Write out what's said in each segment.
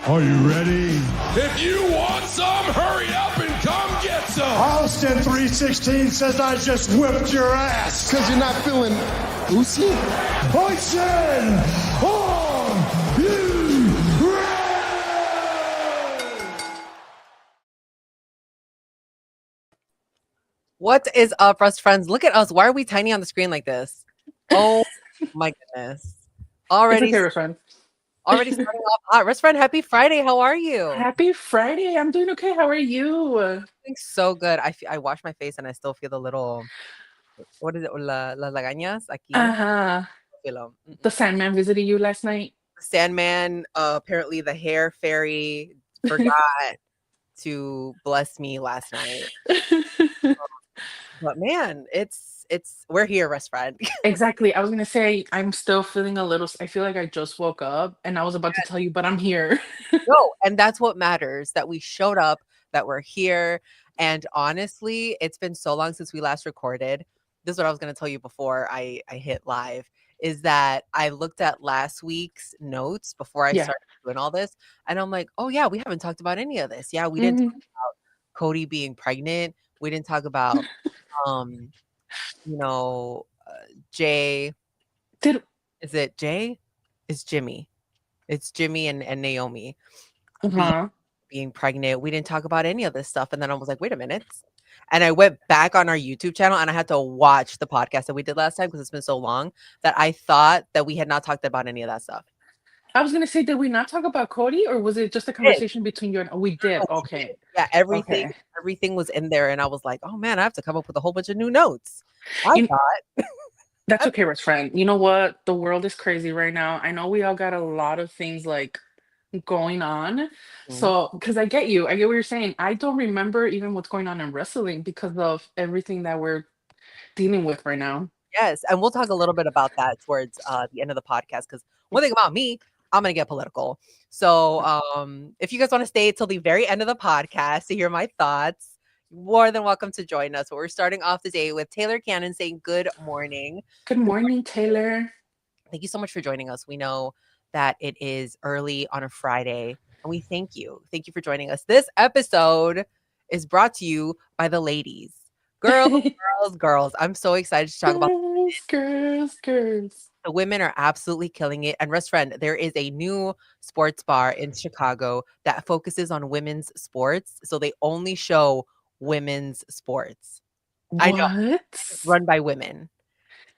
Are you ready? If you want some, hurry up and come get some. Austin 316 says I just whipped your ass. Because you're not feeling Lucy? Austin, are you ready? What is up, Rust friends? Look at us. Why are we tiny on the screen like this? Oh my goodness. Already starting off hot. Rust friend, happy Friday. How are you? Happy Friday. I'm doing okay. How are you? Doing so good. I wash my face and I still feel the little, what is it? Las lagañas aquí. Uh-huh. The Sandman visited you last night? The Sandman, apparently the hair fairy forgot to bless me last night. But man, we're here, Rust friend. Exactly. I was gonna say I'm still feeling I feel like I just woke up and I was about to tell you, but I'm here. No, and that's what matters, that we showed up, that we're here. And honestly, it's been so long since we last recorded. This is what I was gonna tell you before I hit live, is that I looked at last week's notes before I started doing all this, and I'm like, oh yeah, we haven't talked about any of this. Yeah, we didn't talk about Cody being pregnant. We didn't talk about Jay. Is it Jay? It's Jimmy. It's Jimmy and Naomi being pregnant. We didn't talk about any of this stuff. And then I was like, wait a minute. And I went back on our YouTube channel and I had to watch the podcast that we did last time because it's been so long that I thought that we had not talked about any of that stuff. I was gonna say, did we not talk about Cody, or was it just a conversation between you and we did? Okay. Yeah, everything was in there, and I was like, oh man, I have to come up with a whole bunch of new notes. I thought that's okay, Rich friend. You know what? The world is crazy right now. I know we all got a lot of things like going on. So, because I get what you're saying. I don't remember even what's going on in wrestling because of everything that we're dealing with right now. Yes, and we'll talk a little bit about that towards the end of the podcast, because one thing about me, I'm gonna get political. So if you guys want to stay till the very end of the podcast to hear my thoughts, more than welcome to join us. But we're starting off the day with Taylor Cannon saying good morning. Good morning, Taylor. Thank you so much for joining us. We know that it is early on a Friday, and we thank you. Thank you for joining us. This episode is brought to you by the ladies. Girls. I'm so excited to talk about girls. The women are absolutely killing it. And Rust friend, there is a new sports bar in Chicago that focuses on women's sports. So they only show women's sports. What? I know. It's run by women.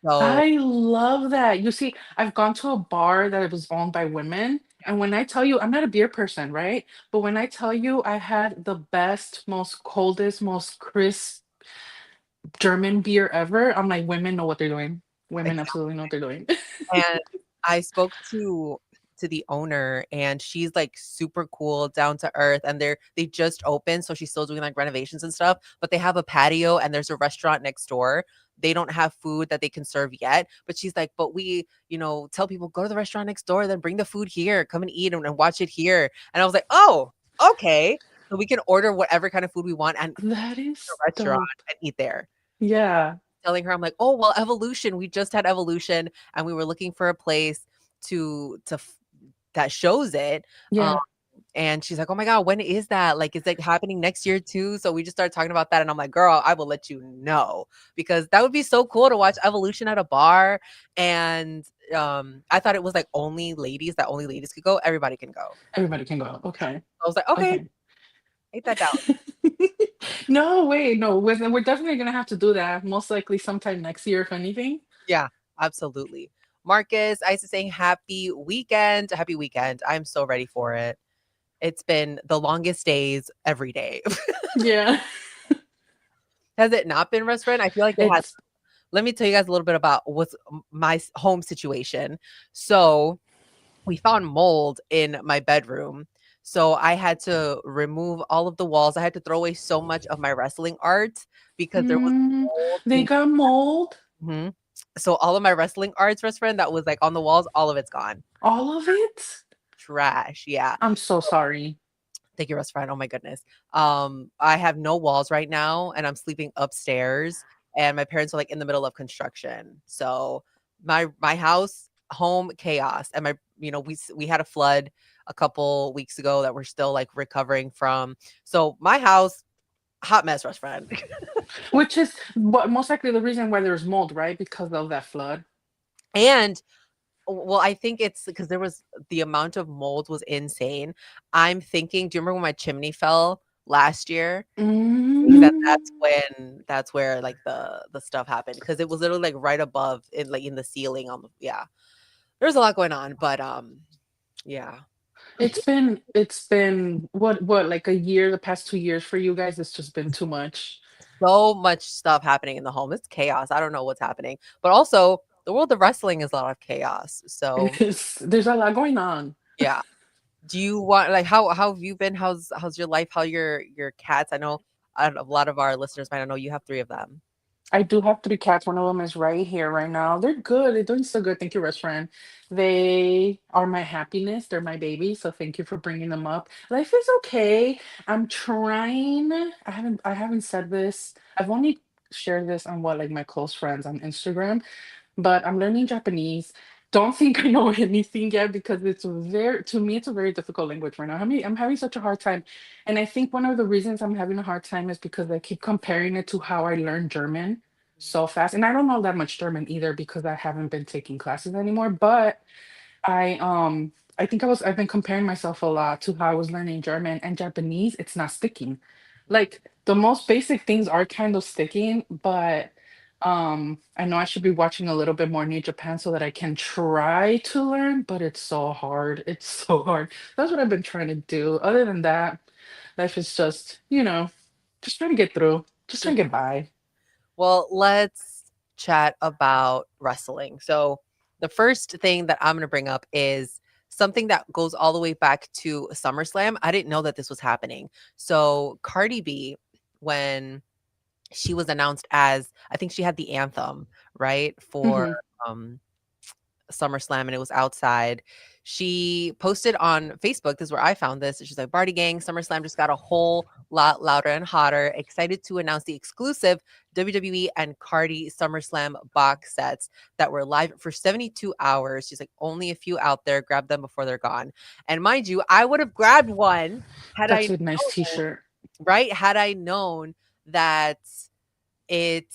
So I love that. You see, I've gone to a bar that was owned by women. And when I tell you, I'm not a beer person, right? But when I tell you I had the best, most coldest, most crisp German beer ever, I'm like, women know what they're doing. Women absolutely know what they're doing. And I spoke to the owner, and she's like super cool, down to earth, and they just opened, so she's still doing like renovations and stuff, but they have a patio and there's a restaurant next door. They don't have food that they can serve yet, but she's like, but we, tell people, go to the restaurant next door, then bring the food here, come and eat and watch it here. And I was like, oh, okay. So we can order whatever kind of food we want and that is the restaurant and eat there. Yeah. Telling her, I'm like, oh, well, Evolution. We just had Evolution and we were looking for a place that shows it. Yeah. And she's like, oh my God, when is that? Like, is it happening next year too? So we just started talking about that. And I'm like, girl, I will let you know, because that would be so cool to watch Evolution at a bar. And I thought it was like only ladies could go. Everybody can go. Okay. I was like, okay. Take that down. No, wait, no. We're definitely going to have to do that. Most likely sometime next year, if anything. Yeah, absolutely. Marcus, Isis saying happy weekend. Happy weekend. I'm so ready for it. It's been the longest days every day. Yeah. Has it not been, Rust friend? I feel like it has. Let me tell you guys a little bit about what's my home situation. So we found mold in my bedroom. So I had to remove all of the walls. I had to throw away so much of my wrestling art because there was mold. They got mold. Mm-hmm. So all of my wrestling arts, Rust friend, that was like on the walls, all of it's gone. All of it? Trash. Yeah. I'm so sorry. Thank you, Rust friend. Oh my goodness. I have no walls right now, and I'm sleeping upstairs, and my parents are like in the middle of construction. So my house, home chaos. And we had a flood a couple weeks ago that we're still like recovering from. So my house, hot mess, restaurant. Which is what most likely the reason why there's mold, right? Because of that flood. And well, I think it's because the amount of mold was insane. I'm thinking, do you remember when my chimney fell last year? That's Mm. that's where like the stuff happened, because it was literally like right above in the ceiling yeah. There's a lot going on, but yeah. It's been what like a year, the past 2 years for you guys. It's just been too much. So much stuff happening in the home. It's chaos. I don't know what's happening. But also the world of wrestling is a lot of chaos. So There's a lot going on. yeah. Do you want like how have you been? How's your life? How your cats? I know a lot of our listeners might not know you have 3 of them. I do have 3 cats. One of them is right here right now. They're good. They're doing so good. Thank you, restaurant. They are my happiness. They're my baby. So thank you for bringing them up. Life is okay. I'm trying. I haven't said this. I've only shared this on what like my close friends on Instagram, but I'm learning Japanese. Don't think I know anything yet because to me it's a very difficult language right now. I'm having such a hard time. And I think one of the reasons I'm having a hard time is because I keep comparing it to how I learned German so fast. And I don't know that much German either because I haven't been taking classes anymore. But I think I've been comparing myself a lot to how I was learning German and Japanese. It's not sticking. Like the most basic things are kind of sticking, but I know I should be watching a little bit more New Japan so that I can try to learn, but it's so hard. It's so hard. That's what I've been trying to do. Other than that, life is just, just trying to get through, just trying to get by. Well, let's chat about wrestling. So, the first thing that I'm going to bring up is something that goes all the way back to SummerSlam. I didn't know that this was happening. So, Cardi B, when she was announced as, I think she had the anthem, right? For Hmm. um SummerSlam, and it was outside. She posted on Facebook, this is where I found this. She's like, Barty Gang, SummerSlam just got a whole lot louder and hotter. Excited to announce the exclusive WWE and Cardi SummerSlam box sets that were live for 72 hours. She's like, only a few out there. Grab them before they're gone. And mind you, I would have grabbed one had That's I a nice known, t-shirt. right? Had I known that it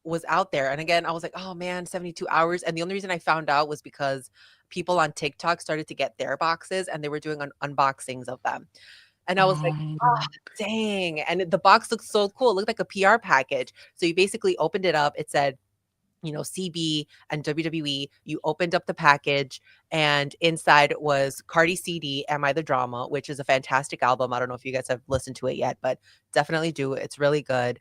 was out there. And again, I was like, oh man, 72 hours. And the only reason I found out was because people on TikTok started to get their boxes and they were doing unboxings of them. And I was like, oh, Um, dang. And the box looked so cool. It looked like a PR package. So you basically opened it up. It said, CB and WWE. You opened up the package, and inside was Cardi CD, Am I the Drama, which is a fantastic album. I don't know if you guys have listened to it yet, but definitely do. It's really good,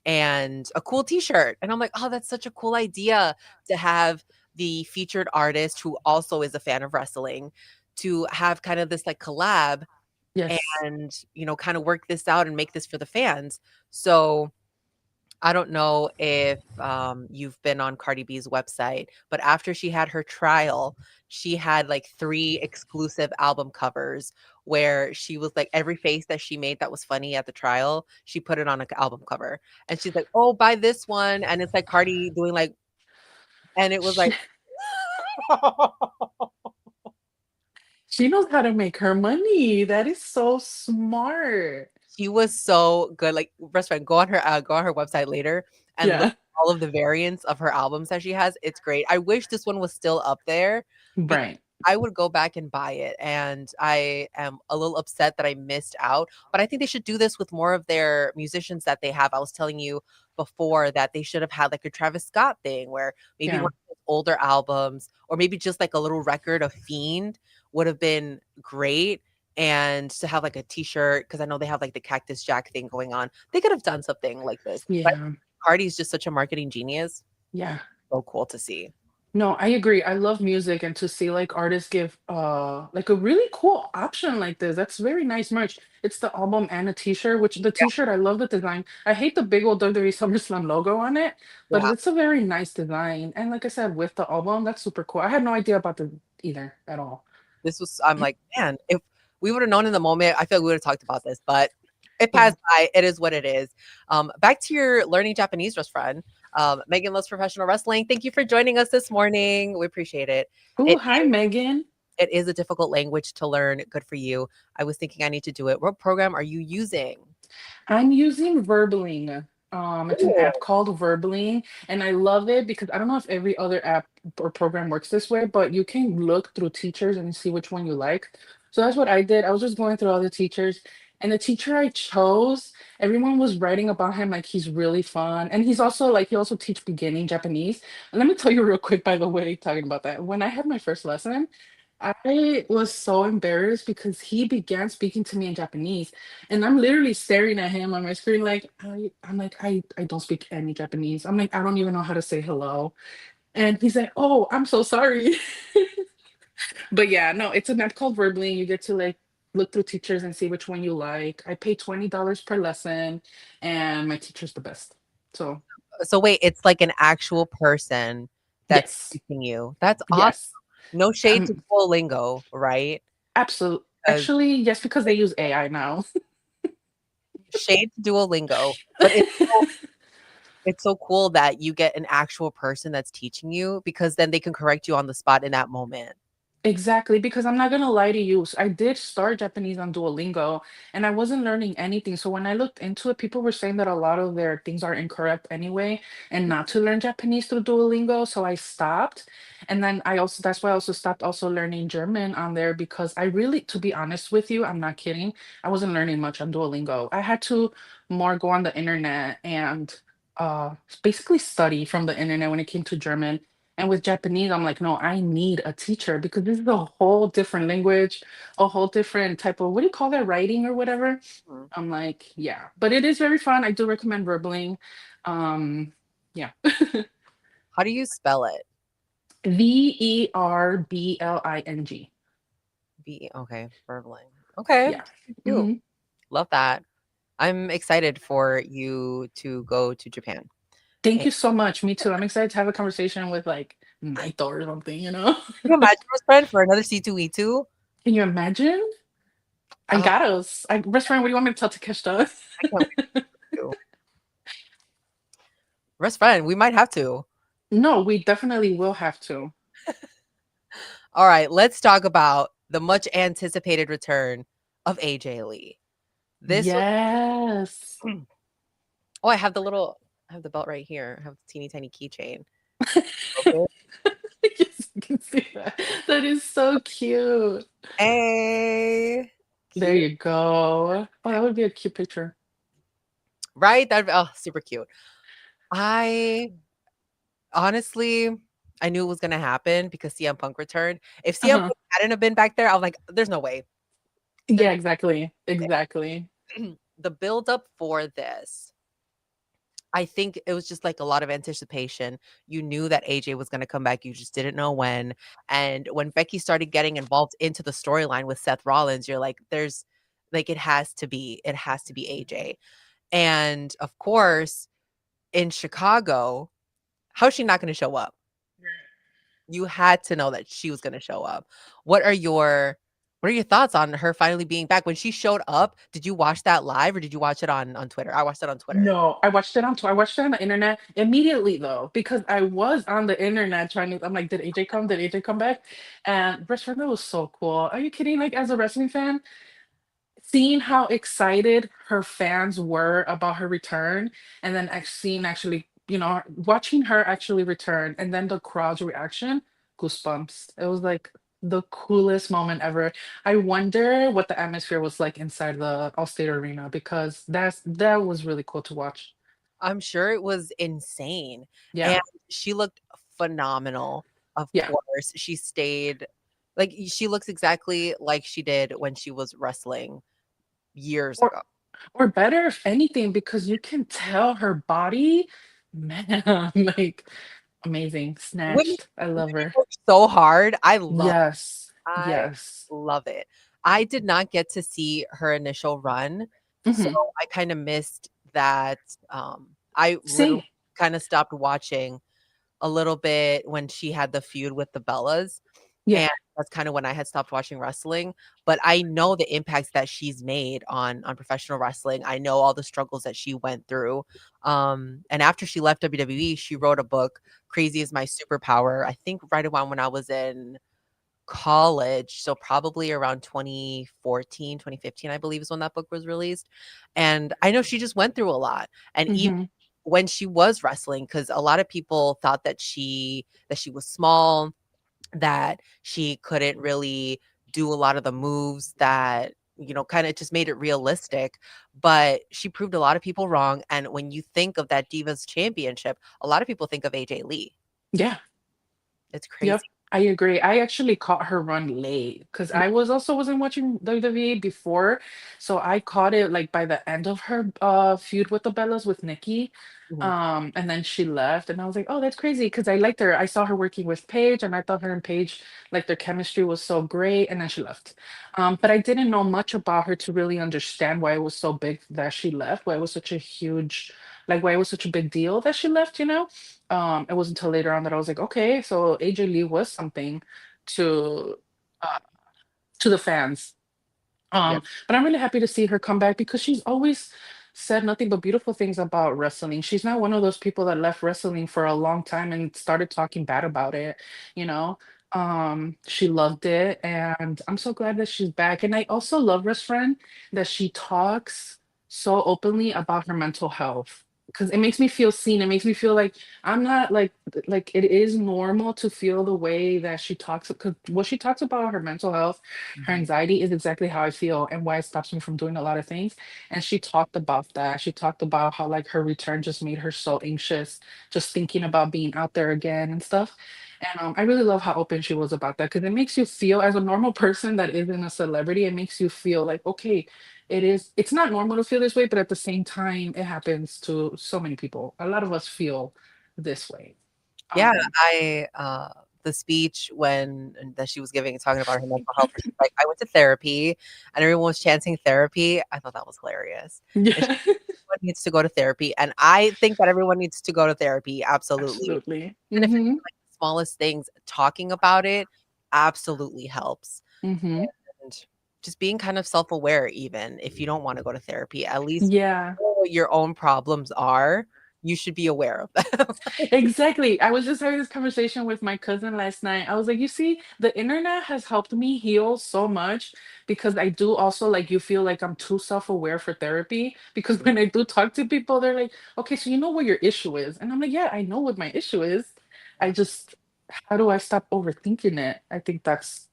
and a cool t-shirt. And I'm like, oh, that's such a cool idea to have the featured artist who also is a fan of wrestling to have kind of this like collab yes. and, kind of work this out and make this for the fans. So I don't know if you've been on Cardi B's website, but after she had her trial, she had like 3 exclusive album covers where she was like every face that she made that was funny at the trial, she put it on an album cover. And she's like, "Oh, buy this one." And it's like Cardi doing like, and it was like, She knows how to make her money. That is so smart. she was so good. Like, best friend, go on her website later and look Yeah. at all of the variants of her albums that she has. It's great. I wish this one was still up there because Right. I would go back and buy it, and I am a little upset that I missed out, but I think they should do this with more of their musicians that they have. I was telling you before that they should have had like a Travis Scott thing where maybe Yeah. one of his older albums or maybe just like a little record of Fiend would have been great. And to have like a t-shirt, because I know they have like the Cactus Jack thing going on. They could have done something like this. But Yeah. Cardi's just such a marketing genius. Yeah. So cool to see. No, I agree. I love music and to see like artists give like a really cool option like this. That's very nice merch. It's the album and a t-shirt, which the t-shirt, I love the design. I hate the big old WWE SummerSlam logo on it, but Yeah. it's a very nice design. And like I said, with the album, that's super cool. I had no idea about the either at all. I'm like, man, if we would have known in the moment, I feel like we would have talked about this, but it Yeah. passed by. It is what it is. Back to your learning Japanese, just friend. Megan Loves Professional Wrestling. Thank you for joining us this morning. We appreciate it. Oh, hi, Megan. It is a difficult language to learn. Good for you. I was thinking I need to do it. What program are you using? I'm using Verbling. It's an app called Verbling, and I love it because I don't know if every other app or program works this way, but you can look through teachers and see which one you like. So that's what I did. I was just going through all the teachers, and the teacher I chose, everyone was writing about him like he's really fun, and he's also like he also teach beginning Japanese. And let me tell you real quick, by the way, talking about that, when I had my first lesson, I was so embarrassed because he began speaking to me in Japanese, and I'm literally staring at him on my screen like I don't speak any Japanese. I'm like I don't even know how to say hello, and he's like, "Oh, I'm so sorry." But yeah, no, it's an app called Verbally. You get to like look through teachers and see which one you like. I pay $20 per lesson, and my teacher's the best. So So wait, it's like an actual person that's yes, teaching you. That's awesome. yes, No shade to Duolingo, right? absolutely. 'Cause Actually, yes, because they use AI now. shade to Duolingo, but it's so cool that you get an actual person that's teaching you because then they can correct you on the spot in that moment. Exactly, because I'm not gonna lie to you. I did start Japanese on Duolingo and I wasn't learning anything. So when I looked into it, people were saying that a lot of their things are incorrect anyway, and not to learn Japanese through Duolingo. So I stopped. And then I also that's why I also stopped also learning German on there because I really, to be honest with you, I'm not kidding. I wasn't learning much on Duolingo. I had to more go on the internet and basically study from the internet when it came to German. And with Japanese, I'm like, no, I need a teacher because this is a whole different language, a whole different type of, what do you call that, writing or whatever? Mhm. I'm like, yeah, but it is very fun. I do recommend Verbling. Yeah. How do you spell it? Verbling. Okay, Burbling. Okay, Yeah. cute. hmm Love that. I'm excited for you to go to Japan. Thank And you so much. Me too. I'm excited to have a conversation with like Naito or something, you know? can you imagine best friend for another C2E2? Can you imagine? I Oh, got us. Best friend, what do you want me to tell Takeshita? I can't wait to. Best friend, we might have to. No, we definitely will have to. All right, let's talk about the much anticipated return of AJ Lee. This was, Yes. oh, I have the belt right here. I have the teeny tiny keychain. Okay. Yes, I can see that. That is so cute. Hey, There cute, you go. Oh, that would be a cute picture. right? That oh, super cute. I honestly, I knew it was gonna happen because CM Punk returned. If CM Uh-huh. Punk hadn't have been back there, I was like, "There's no way." There's Yeah, exactly. Exactly. the build up for this. I think it was just like a lot of anticipation. You knew that AJ was going to come back. You just didn't know when. And when Becky started getting involved into the storyline with Seth Rollins, you're like, there's like, it has to be AJ. And of course, in Chicago, how's she not going to show up? You had to know that she was going to show up. What are your thoughts on her finally being back? When she showed up, did you watch that live or did you watch it on Twitter? I watched it on Twitter. No, I watched it on the internet immediately though, because I was on the internet trying to, I'm like, did AJ come? Did AJ come back? And WrestleMania was so cool. Are you kidding? Like as a wrestling fan, seeing how excited her fans were about her return and then seeing actually, watching her actually return and then the crowd's reaction, goosebumps. It was like the coolest moment ever. I wonder what the atmosphere was like inside the Allstate Arena because that was really cool to watch. I'm sure it was insane, Yeah. and she looked phenomenal, of Yeah. course. She stayed like, she looks exactly like she did when she was wrestling years Or ago. or better if anything, because you can tell her body, man, like amazing. Women Snatched. I love women her. work so hard. Yes. I Yes. love it. I did not get to see her initial run, so Mhm. I kinda missed that, I literally See, kinda stopped watching a little bit when she had the feud with the Bellas, and yeah. that's kind of when I had stopped watching wrestling. But I know the impacts that she's made on professional wrestling. I know all the struggles that she went through. And after she left WWE, she wrote a book, Crazy is My Superpower. I think right around when I was in college, so probably around 2014, 2015, I believe is when that book was released. And I know she just went through a lot. And even Hmm. when she was wrestling, because a lot of people thought that she was small, that she couldn't really do a lot of the moves that, kind of just made it realistic. But she proved a lot of people wrong. And when you think of that Divas Championship, a lot of people think of AJ Lee. Yeah. It's crazy. Yep, I agree. I actually caught her run late because I wasn't watching WWE before, so I caught it like by the end of her feud with the Bellas with Nikki. Mhm. And then she left, and I was like, "Oh, that's crazy," because I liked her. I saw her working with Paige, and I thought her and Paige, like their chemistry was so great. And then she left. But I didn't know much about her to really understand why it was so big that she left. Why it was such a huge, like why it was such a big deal that she left. It wasn't until later on that I was like, okay, so AJ Lee was something to uh, to the fans. Yeah. But I'm really happy to see her come back because she's always said nothing but beautiful things about wrestling. She's not one of those people that left wrestling for a long time and started talking bad about it, you know. She loved it, and I'm so glad that she's back. And I also love Rest Friend that she talks so openly about her mental health because it makes me feel seen. It makes me feel like I'm not like it is normal to feel the way that she talks because what she talks about her mental health, her Mhm. anxiety is exactly how I feel and why it stops me from doing a lot of things. And she talked about that. She talked about how like her return just made her so anxious, just thinking about being out there again and stuff. And I really love how open she was about that because it makes you feel, as a normal person that isn't a celebrity, it makes you feel like, okay, it's not normal to feel this way, but at the same time, it happens to so many people. A lot of us feel this way. Yeah, Um, the speech that she was giving, talking about her mental health, she's like, "I went to therapy," and everyone was chanting therapy. I thought that was hilarious. And she yeah, everyone needs to go to therapy, and I think that everyone needs to go to therapy, absolutely. absolutely. Even if it's Hmm. like the smallest things, talking about it absolutely helps. Hmm. And just being kind of self-aware, even if you don't wanna go to therapy, at least Yeah. know what your own problems are. You should be aware of them. Exactly. I was just having this conversation with my cousin last night. I was like, you see, the internet has helped me heal so much because I do also like you feel like I'm too self-aware for therapy. Because when I do talk to people, they're like, okay, so you know what your issue is. And I'm like, yeah, I know what my issue is. I just, how do I stop overthinking it? I think that's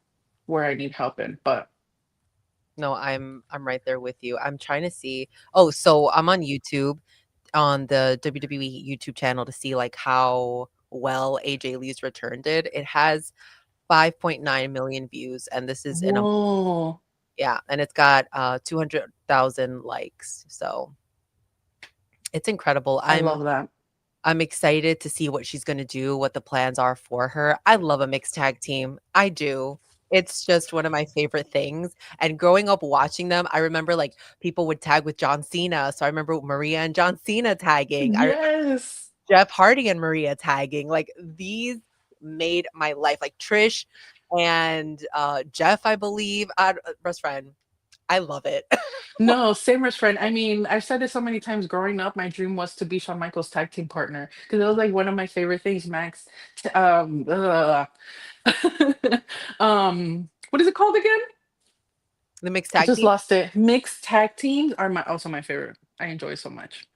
where I need help in. But No, I'm right there with you. I'm trying to see. Oh, so I'm on YouTube, on the WWE YouTube channel, to see like how well AJ Lee's return did. It has 5.9 million views, and this is in a whoa, yeah, and it's got 200,000 likes. So it's incredible. I I'm love that. I'm excited to see what she's gonna do, what the plans are for her. I love a mixed tag team. I do. It's just one of my favorite things. And growing up watching them, I remember like people would tag with John Cena. So I remember Maria and John Cena tagging. I remember Yes. Jeff Hardy and Maria tagging. Like these made my life. Like Trish and Jeff, I believe. Best friend. I love it. No, same as friend. I mean, I've said this so many times growing up. My dream was to be Shawn Michaels' tag team partner because it was like one of my favorite things. Max, what is it called again? The mixed I tag just team. lost it. Mixed tag teams are my also my favorite. I enjoy so much.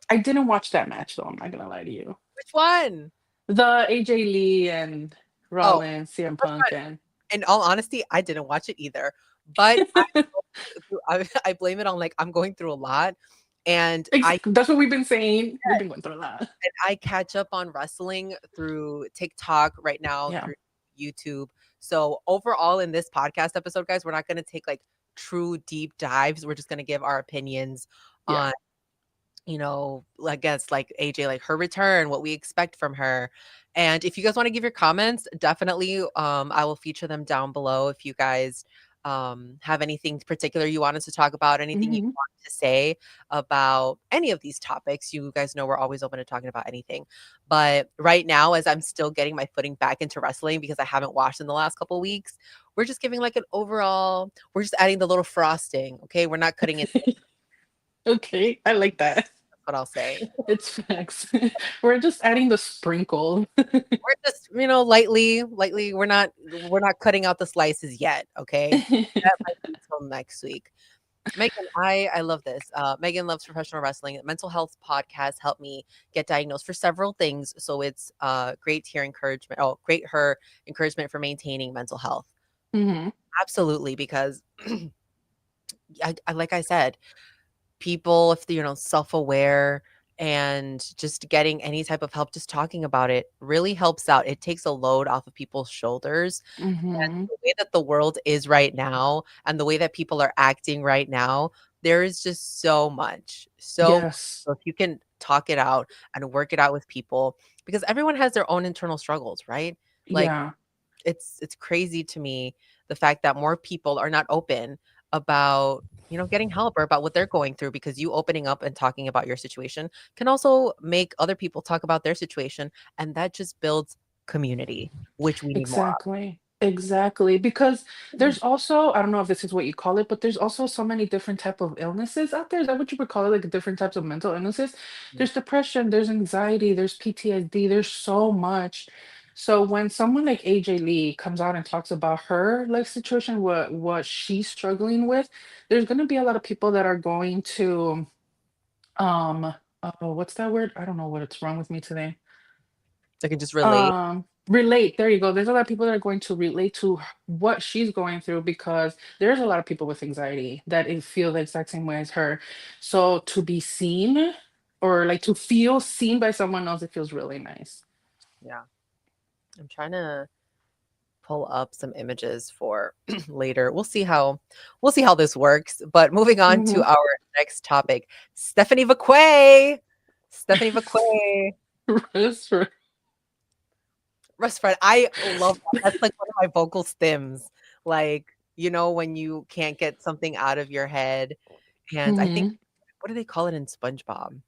I didn't watch that match though. I'm not gonna lie to you. Which one? The AJ Lee and Oh, Rollins, CM Punk, and in all honesty, I didn't watch it either. But I blame it on, like, I'm going through a lot, and That's what we've been saying. We've been going through a lot. I catch up on wrestling through TikTok right now, Yeah. through YouTube. So, overall in this podcast episode, guys, we're not gonna take, like, true deep dives. We're just gonna give our opinions Yeah. on, I guess, like, AJ, like, her return, what we expect from her. And if you guys wanna give your comments, definitely, I will feature them down below if you guys, have anything particular you want us to talk about, anything you Mhm. want to say about any of these topics, you guys know we're always open to talking about anything. But right now, as I'm still getting my footing back into wrestling because I haven't watched in the last couple weeks, we're just giving like an overall, we're just adding the little frosting. Okay. We're not cutting it. Okay, I like that. That's what I'll say. It's facts. We're just adding the sprinkle. We're just, lightly, we're not cutting out the slices yet. Okay. That might be till next week. Megan, I love this. Megan loves professional wrestling. Mental health podcast helped me get diagnosed for several things. So it's great to hear encouragement. Oh, great her encouragement for maintaining mental health. Mhm. Absolutely, because like I said, people, if they're self-aware and just getting any type of help, just talking about it really helps out. It takes a load off of people's shoulders. And Mhm. the way that the world is right now and the way that people are acting right now, there is just so much. So Yes. if you can talk it out and work it out with people, because everyone has their own internal struggles, right? Like Yeah. it's crazy to me the fact that more people are not open about getting help or about what they're going through, because you opening up and talking about your situation can also make other people talk about their situation, and that just builds community, which we need more Exactly. Exactly. Because of. there's also, I don't know if this is what you call it, but there's also so many different type of illnesses out there. Is that what you would call it? Like different types of mental illnesses? Mhm. There's depression, there's anxiety, there's PTSD, there's so much. So when someone like AJ Lee comes out and talks about her life situation, what she's struggling with, there's gonna be a lot of people that are going to um oh, what's that word? I don't know what's wrong with me today. I can just relate. Relate, there you go. There's a lot of people that are going to relate to what she's going through, because there's a lot of people with anxiety that feel the exact same way as her. So to be seen, or like to feel seen by someone else, it feels really nice. Yeah, I'm trying to pull up some images for later. We'll see how this works. But moving on to Hmm. our next topic, Stephanie Vacquet. Stephanie Vacquet. That's for- Russ Fred. I love that. That's like one of my vocal stems. Like, when you can't get something out of your head. And I think, Mhm. what do they call it in SpongeBob?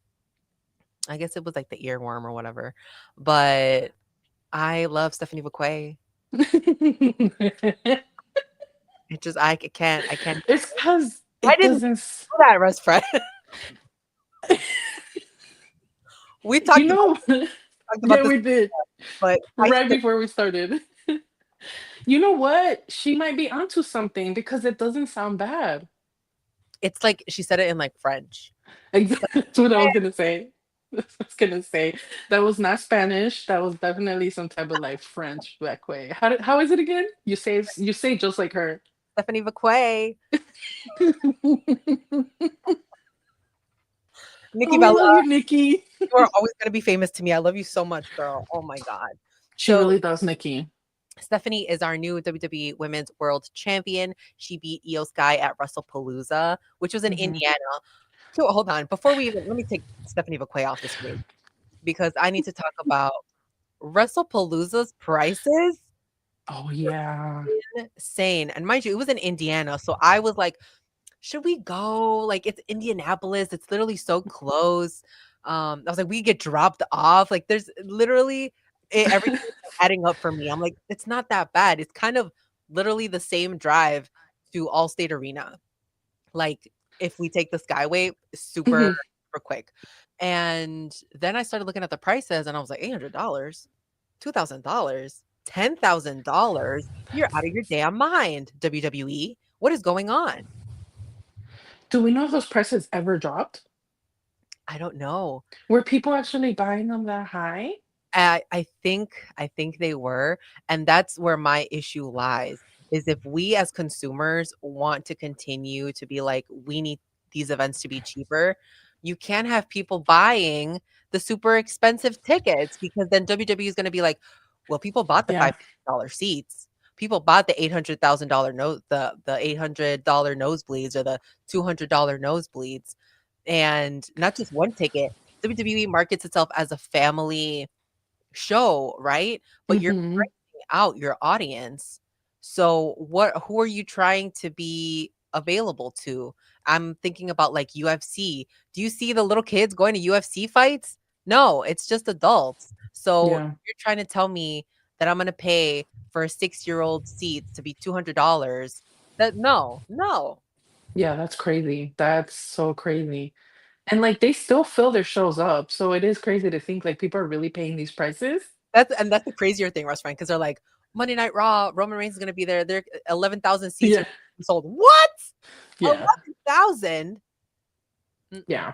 I guess it was like the earworm or whatever. But I love Stephanie Vacquet. It just I can't. It's because I it didn't doesn't. know that, Russ Fred. We You talked about know, talked about yeah, this, we did but I right still before we started. You know what? She might be onto something because it doesn't sound bad. it's like she said it in like French. That's what I was gonna say. That's what I was gonna say. That was not Spanish. That was definitely some type of like French back way. How is it again? You say just like her. Stephanie Vacquet, Nikki Oh, we Bella, love you, Nikki. you are always gonna be famous to me. I love you so much, girl. Oh my God. She So really does, Nikki. Stephanie is our new WWE Women's World Champion. She beat Io Sky at WrestlePalooza, which was in Hmm. Indiana. So hold on, before we even let me take Stephanie Vacquet off the screen because I need to talk about WrestlePalooza's prices. Oh yeah. Insane. And mind you, it was in Indiana. So I was like, should we go? Like, it's Indianapolis. It's literally so close. I was like, we get dropped off. Like, there's literally everything adding up for me. I'm like, it's not that bad. It's kind of literally the same drive to Allstate Arena. Like, if we take the Skyway, super, Mhm. super quick. And then I started looking at the prices and I was like, $800, $2,000, $10,000. You're out of your damn mind, WWE. What is going on? Do we know if those prices ever dropped? I don't know. Were people actually buying them that high? I think they were, and that's where my issue lies, is if we as consumers want to continue to be like, we need these events to be cheaper, you can't have people buying the super expensive tickets, because then WWE is gonna be like, well, people bought the Yeah. $500 seats. People bought the $800,000 the $800 nosebleeds or the $200 nosebleeds, and not just one ticket. WWE markets itself as a family show, right? But you're Hmm. pricing out your audience So who are you trying to be available to? I'm thinking about like UFC. Do you see the little kids going to UFC fights? No, it's just adults. So Yeah. you're trying to tell me that I'm going to pay for a 6-year-old seat to be $200. That no. Yeah, that's crazy. That's so crazy. And like they still fill their shows up. So it is crazy to think like people are really paying these prices. That's the crazier thing, Russ Frank, because they're like Monday Night Raw, Roman Reigns is going to be there. There 11,000 seats are Yeah. sold. What? Yeah. 11,000? Yeah.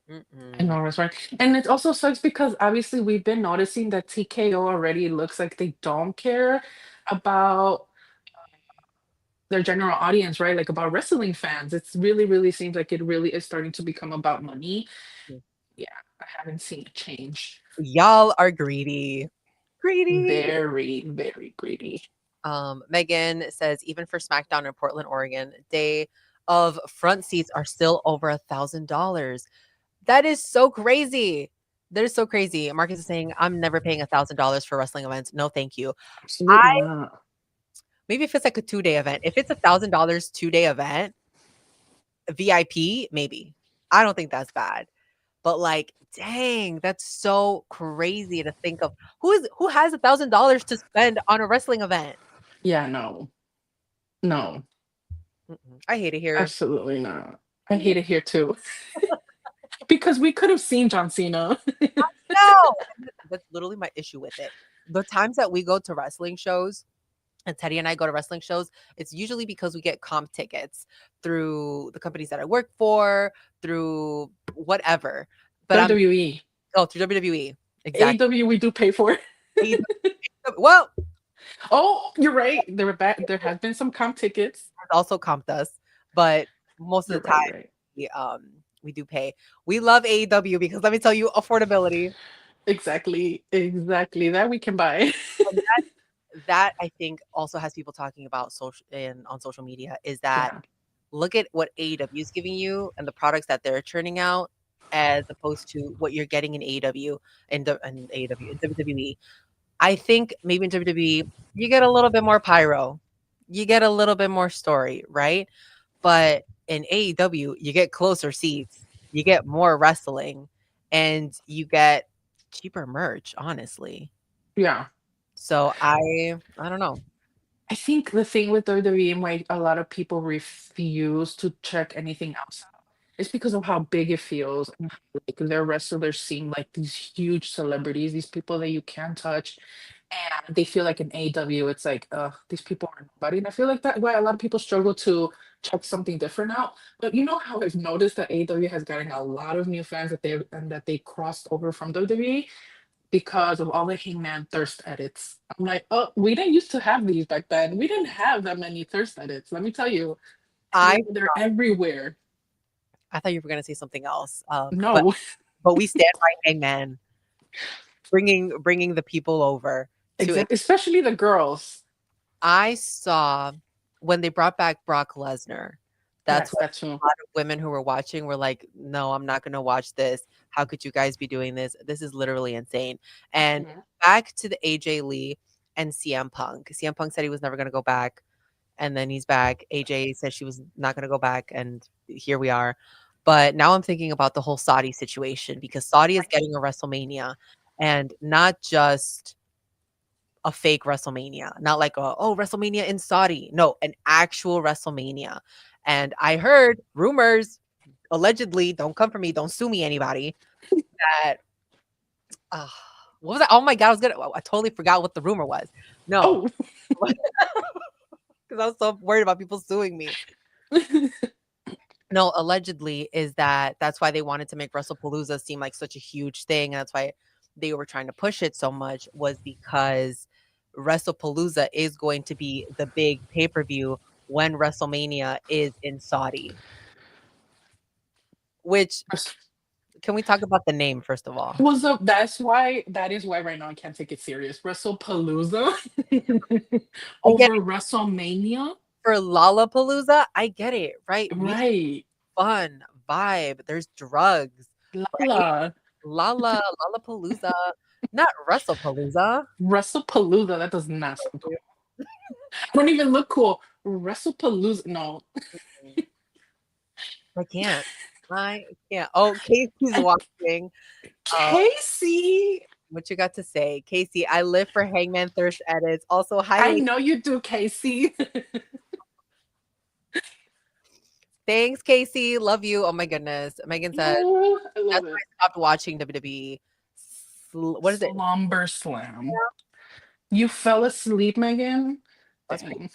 I Mm-mm. know that's right. And it also sucks because obviously we've been noticing that TKO already looks like they don't care about their general audience, right? Like about wrestling fans. It's really, really seems like it really is starting to become about money. Yeah, I haven't seen a change. Y'all are greedy. Greedy. Very, very greedy. Megan says, even for SmackDown in Portland, Oregon, day of front seats are still over $1,000. That is so crazy. That is so crazy. Marcus is saying, I'm never paying $1,000 for wrestling events. No, thank you. Absolutely not. Maybe if it's like a 2-day event. If it's $1,000 2-day event, VIP, maybe. I don't think that's bad. But like, dang, that's so crazy to think of. Who has $1,000 to spend on a wrestling event? Yeah, no. No, I hate it here. absolutely not. I hate it here too. Because we could have seen John Cena. No, that's literally my issue with it. The times that we go to wrestling shows, and Teddy and I go to wrestling shows, it's usually because we get comp tickets through the companies that I work for, through whatever. But WWE. through WWE. Exactly. AEW we do pay for. Well, Oh, you're right. There has been some comp tickets. also comped us, but most of You're the time right. we do pay. We love AEW because let me tell you, affordability. Exactly. Exactly. That we can buy. And that I think also has people talking about on social media is that Yeah. look at what AEW is giving you and the products that they're churning out as opposed to what you're getting in AEW and AEW and WWE. I think maybe in WWE you get a little bit more pyro. You get a little bit more story, right? But in AEW, you get closer seats, you get more wrestling, and you get cheaper merch, honestly. Yeah. So I don't know. I think the thing with WWE and why a lot of people refuse to check anything else out is because of how big it feels and how, like their wrestlers seem like these huge celebrities, these people that you can't touch. And they feel like in AEW, it's like, these people are nobody. And I feel like that why a lot of people struggle to check something different out. But you know how I've noticed that AEW has gotten a lot of new fans that they crossed over from WWE because of all the Hangman thirst edits. I'm like, oh, we didn't used to have these back then. We didn't have that many thirst edits. Let me tell you, they're everywhere. I thought you were gonna say something else. No, But we stand by Hangman, bringing the people over to it. exactly. Especially the girls. I saw when they brought back Brock Lesnar. That's Yes, what that's a true. lot of women who were watching were like, "No, I'm not gonna watch this. How could you guys be doing this? This is literally insane." And Mhm. back to the AJ Lee and CM Punk. CM Punk said he was never gonna go back, and then he's back. AJ said she was not gonna go back, and here we are. But now I'm thinking about the whole Saudi situation because Saudi is getting a WrestleMania, and not just a fake WrestleMania, not like WrestleMania in Saudi. No, an actual WrestleMania. And I heard rumors, allegedly, don't come for me, don't sue me, anybody, that uh, what was that? Oh my god, I totally forgot what the rumor was. No, Oh, because I was so worried about people suing me. No, allegedly is that's why they wanted to make WrestlePalooza seem like such a huge thing. And that's why they were trying to push it so much was because WrestlePalooza is going to be the big pay-per-view when WrestleMania is in Saudi. Which can we talk about the name first of all? that is why right now I can't take it serious. WrestlePalooza I get over WrestleMania. for Lollapalooza, I get it, right? Music, Right. fun, vibe, there's drugs, right? Lala. Lollapalooza, not WrestlePalooza. WrestlePalooza. That does not sound cool. don't even look cool. WrestlePalooza. No. I can't. I can't. Oh, Casey's watching. Uh, Casey. what you got to say, Casey? I live for Hangman Thirst edits. Also, I highlight. know you do, Casey. Thanks, Casey. Love you. Oh my goodness. Megan said Oh, I that's love why it. I stopped watching WWE. What is it? Slumber Slam. You fell asleep, Megan? That's Dang.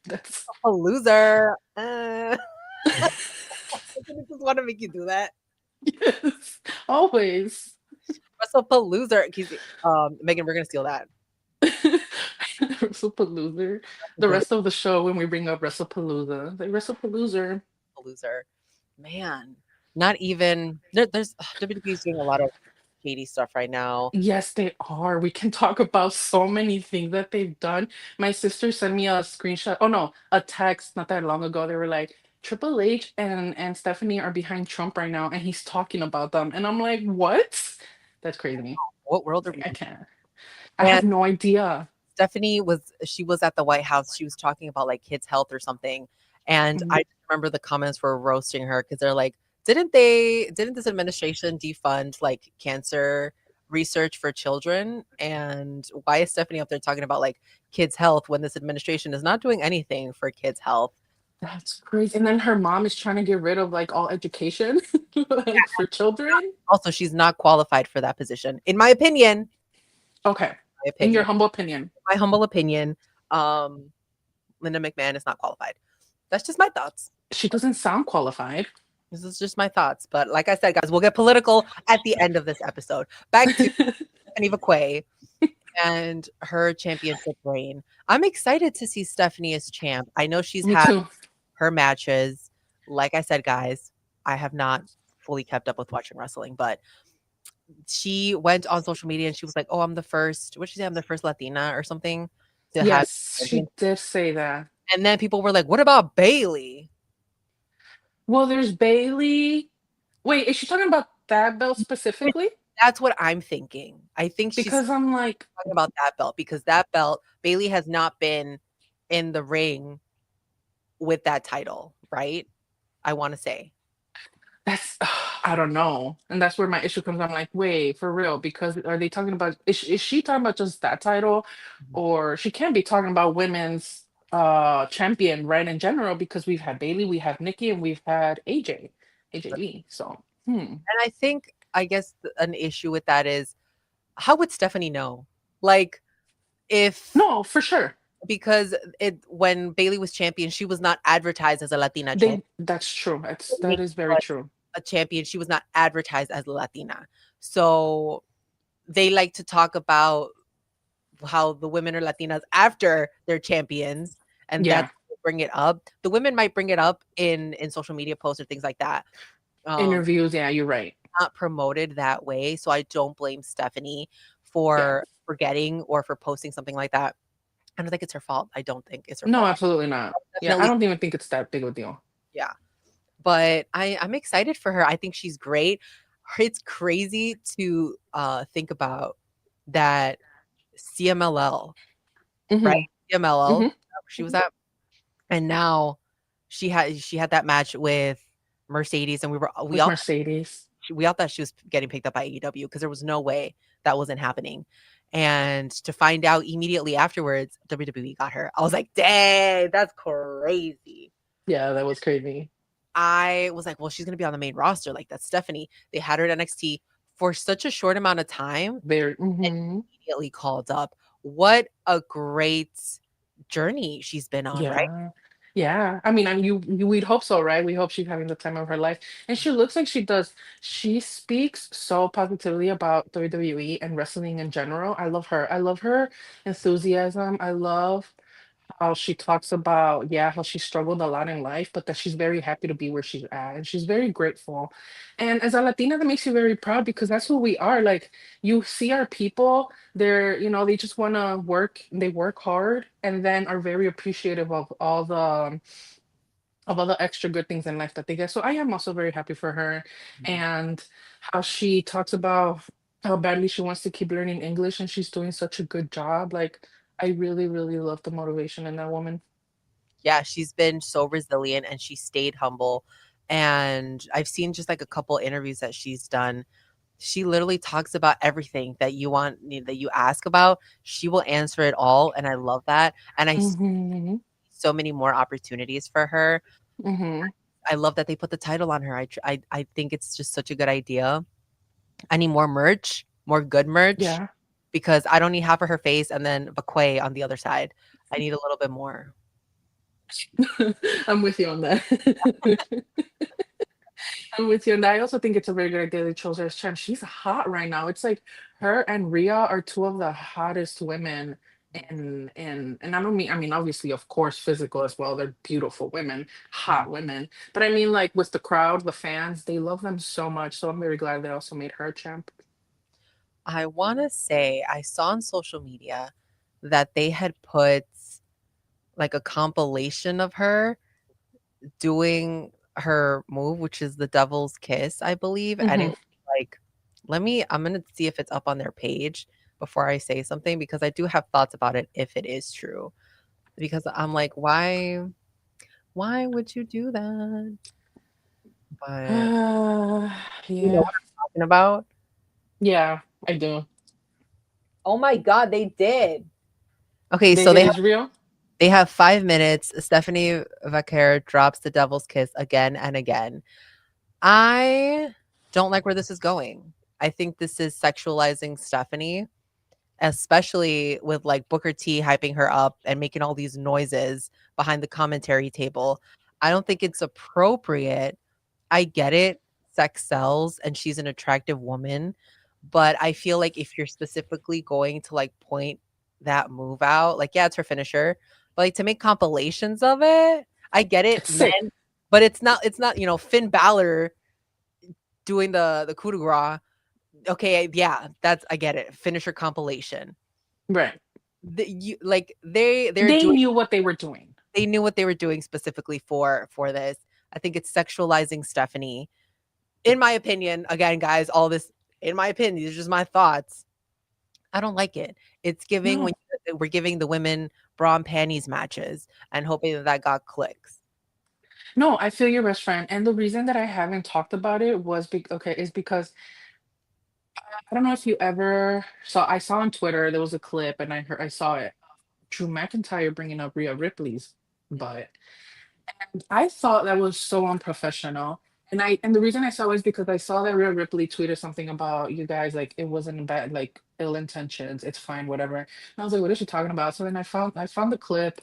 That's a loser. I just want to make you do that. yes. Always. WrestlePalooza. Casey, Megan, we're gonna steal that. WrestlePalooza. The rest of the show when we bring up WrestlePalooza. Like WrestlePalooza. Loser. Man, not even there's WWE's doing a lot of shady stuff right now. Yes, they are. We can talk about so many things that they've done. My sister sent me a screenshot. Oh no, a text not that long ago. They were like, Triple H and Stephanie are behind Trump right now, and he's talking about them. And I'm like, what? That's crazy. What world are we I in? can't. I And have no idea. Stephanie was at the White House. She was talking about like kids' health or something. And Mhm. I just remember the comments were roasting her because they're like, didn't this administration defund like cancer research for children? And why is Stephanie up there talking about like kids' health when this administration is not doing anything for kids' health? That's crazy. And then her mom is trying to get rid of like all education like for children. Also, she's not qualified for that position, in my opinion. Okay. My In your opinion. humble opinion. My humble opinion. Um, Linda McMahon is not qualified. That's just my thoughts. She doesn't sound qualified. This is just my thoughts. But like I said, guys, we'll get political at the end of this episode. Back to Stephanie McQuay and her championship reign. I'm excited to see Stephanie as champ. I know she's Me had too. her matches. Like I said, guys, I have not fully kept up with watching wrestling, but she went on social media and she was like, "Oh, I'm the first. What did she say? I'm the first Latina or something to have." Yes, she did say that. And then people were like, "What about Bailey?" Well, there's Bailey. Wait, is she talking about that belt specifically? That's what I'm thinking. I think she's Because I'm like, talking about that belt because that belt, Bailey has not been in the ring with that title, right? I want to say. that's I don't know. And that's where my issue comes. I'm like, wait, for real, because are they talking about is she talking about just that title? Or she can't be talking about women's champion, right, in general, because we've had Bailey, we have Nikki, and we've had AJ Lee. So And I think, I guess, an issue with that is how would Stephanie know? Like, if no, for sure. because when Bailey was champion, she was not advertised as a Latina champion. That's true. That Nikki is very was true. a champion, she was not advertised as a Latina. So they like to talk about how the women are Latinas after they're champions, and Yeah. that's bring it up. The women might bring it up in social media posts or things like that. Interviews, yeah, you're right. Not promoted that way, so I don't blame Stephanie for forgetting or for posting something like that. I don't think it's her fault. I don't think it's her No, fault. absolutely not. Yeah, I Definitely, don't even think it's that big of a deal. yeah. But I'm excited for her. I think she's great. It's crazy to think about that CMLL, right? Mhm, CMLL, mhm. she was at, and now she had that match with Mercedes, and we With Mercedes. all thought she was getting picked up by AEW because there was no way that wasn't happening. And to find out immediately afterwards, WWE got her. I was like, dang, that's crazy. Yeah, that was crazy. I was like, well, she's gonna be on the main roster. Like, that's Stephanie. They had her at NXT for such a short amount of time Very and immediately called up. What a great journey she's been on, right? yeah. Yeah. I mean, we'd hope so, right? We hope she's having the time of her life. And she looks like she does. She speaks so positively about WWE and wrestling in general. I love her. I love her enthusiasm. I love how she talks about, yeah, how she struggled a lot in life, but that she's very happy to be where she's at. And she's very grateful. And as a Latina, that makes you very proud because that's who we are. Like, you see our people, they just want to work, they work hard and then are very appreciative of all the extra good things in life that they get. So I am also very happy for her and how she talks about how badly she wants to keep learning English and she's doing such a good job. Like, I really, really love the motivation in that woman. Yeah, she's been so resilient and she stayed humble. And I've seen just like a couple interviews that she's done. She literally talks about everything that you want, that you ask about. She will answer it all. And I love that. And Hmm. so many more opportunities for her. Hmm. I love that they put the title on her. I think it's just such a good idea. I need more merch, more good merch, Yeah. because I don't need half of her face and then Bakwe on the other side. I need a little bit more. I'm with you on that. I'm with you, and I also think it's a very good idea they chose her as champ. She's hot right now. It's like her and Rhea are two of the hottest women and I mean obviously of course physical as well. They're beautiful women, hot women. But I mean like with the crowd, the fans, they love them so much. So I'm very glad they also made her champ. I want to say I saw on social media that they had put like a compilation of her doing her move, which is the devil's kiss, I believe. And it Hmm. was like, I'm going to see if it's up on their page before I say something, because I do have thoughts about it if it is true. Because I'm like, why would you do that? But you know Yeah. what I'm talking about? Yeah, I do. Oh my God, they did. Okay, They so did Israel. they have 5 minutes. Stephanie Vaquer drops the devil's kiss again and again. I don't like where this is going. I think this is sexualizing Stephanie, especially with like Booker T hyping her up and making all these noises behind the commentary table. I don't think it's appropriate. I get it. Sex sells and she's an attractive woman. But I feel like if you're specifically going to like point that move out, like, yeah, it's her finisher, but like to make compilations of it, I get it, It's sick. men, but it's not, Finn Balor doing the coup de grace. Okay, yeah, that's I get it. Finisher compilation. Right. You like they're They doing knew what they were doing. they knew what they were doing specifically for this. I think it's sexualizing Stephanie. In my opinion, again, guys, all this in my opinion, these are just my thoughts. I don't like it. It's giving when No. we're giving the women bra and panties matches and hoping that that got clicks. No, I feel your best friend. And the reason that I haven't talked about it is because I don't know if you ever saw I saw on Twitter there was a clip and I saw it. Drew McIntyre bringing up Rhea Ripley's butt. And I thought that was so unprofessional. And the reason I saw it is because I saw that Rhea Ripley tweeted something about you guys like it wasn't bad like ill intentions, it's fine, whatever. And I was like, what is she talking about? So then I found the clip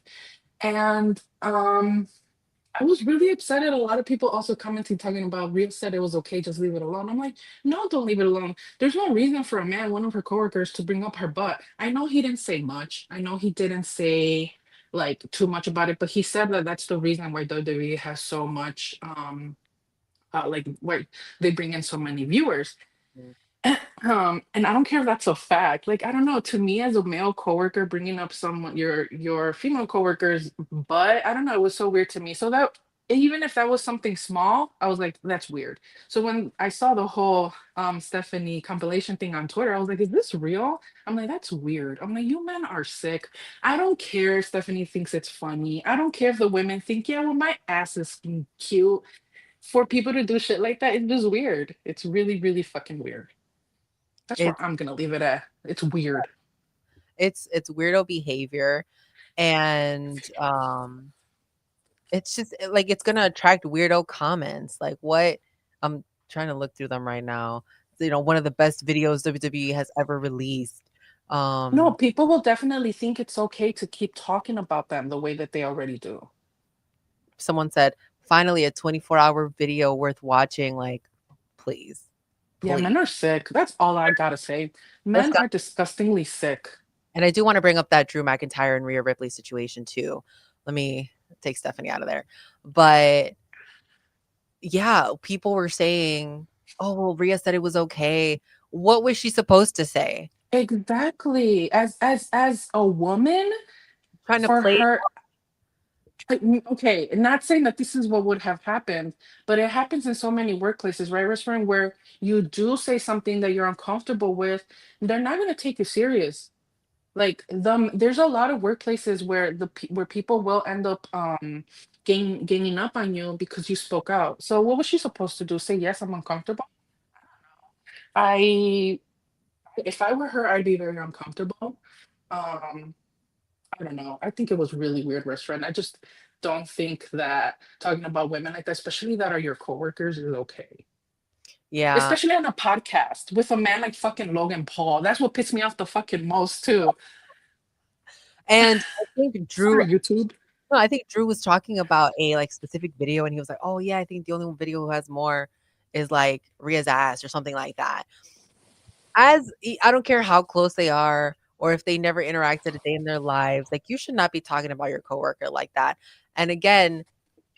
and I was really upset at a lot of people also commenting talking about Rhea said it was okay, just leave it alone. I'm like, no, don't leave it alone. There's no reason for a man, one of her coworkers, to bring up her butt. I know he didn't say much. I know he didn't say like too much about it, but he said that that's the reason why WWE has so much like why they bring in so many viewers. Mm. And I don't care if that's a fact. Like, I don't know. To me, as a male coworker, bringing up someone your female coworker's butt, I don't know. It was so weird to me. So that even if that was something small, I was like, that's weird. So when I saw the whole Stephanie compilation thing on Twitter, I was like, is this real? I'm like, that's weird. I'm like, you men are sick. I don't care if Stephanie thinks it's funny. I don't care if the women think, yeah, well, my ass is cute. For people to do shit like that, it's just weird. It's really, really fucking weird. That's where It's I'm gonna leave it at. It's weird. it's weirdo behavior, and it's just like it's gonna attract weirdo comments. Like what? I'm trying to look through them right now. One of the best videos WWE has ever released. No, Um, people will definitely think it's okay to keep talking about them the way that they already do. Someone said, "Finally, a 24-hour video worth watching." Like, please, Yeah, please. men are sick. That's all I gotta say. Let's Men go. are disgustingly sick. And I do want to bring up that Drew McIntyre and Rhea Ripley situation too. Let me take Stephanie out of there. But yeah, people were saying, "Oh, well, Rhea said it was okay." What was she supposed to say? Exactly. As a woman, Trying to for play. her, okay, not saying that this is what would have happened, but it happens in so many workplaces, right, restaurant, where you do say something that you're uncomfortable with, they're not gonna take you serious. Like there's a lot of workplaces where where people will end up ganging up on you because you spoke out. So what was she supposed to do? Say yes, I'm uncomfortable. I If I were her, I'd be very uncomfortable. Um, I don't know. I think it was really weird restaurant. I just don't think that talking about women like that, especially that are your coworkers, is okay. Yeah. Especially on a podcast with a man like fucking Logan Paul. That's what pissed me off the fucking most too. And I think Drew Sorry, YouTube. no, I think Drew was talking about a like specific video and he was like, "Oh yeah, I think the only video who has more is like Rhea's ass or something like that." I don't care how close they are or if they never interacted a day in their lives, like you should not be talking about your coworker like that. And again,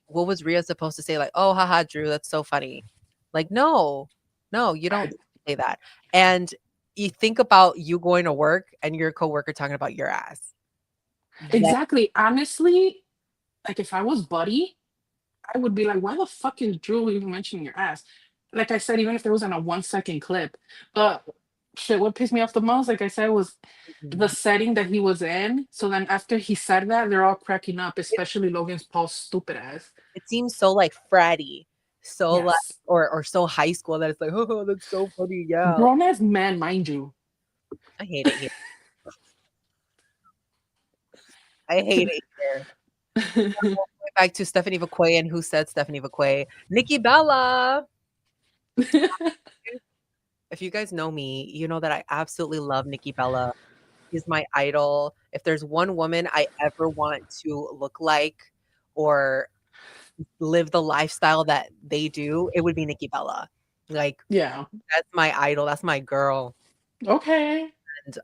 what was Rhea supposed to say? Like, "Oh, haha, Drew, that's so funny." Like, no, no, you don't say that. And you think about you going to work and your coworker talking about your ass. That Exactly. Honestly, like if I was Buddy, I would be like, why the fuck is Drew even mentioning your ass? Like I said, even if it was in a 1 second clip. But shit, what pissed me off the most, like I said, was the Mhm. setting that he was in. So then after he said that, they're all cracking up, especially Logan's Paul's stupid ass. It seems so like fratty, so like Yes. or so high school that it's like, oh, that's so funny. Yeah, like, Grown ass man, mind you. I hate it here. I hate it here. Going back to Stephanie McQuay and who said Stephanie McQuay, Nikki Bella. If you guys know me, you know that I absolutely love Nikki Bella. She's my idol. If there's one woman I ever want to look like or live the lifestyle that they do, it would be Nikki Bella. Like Yeah. that's my idol. That's my girl. Okay.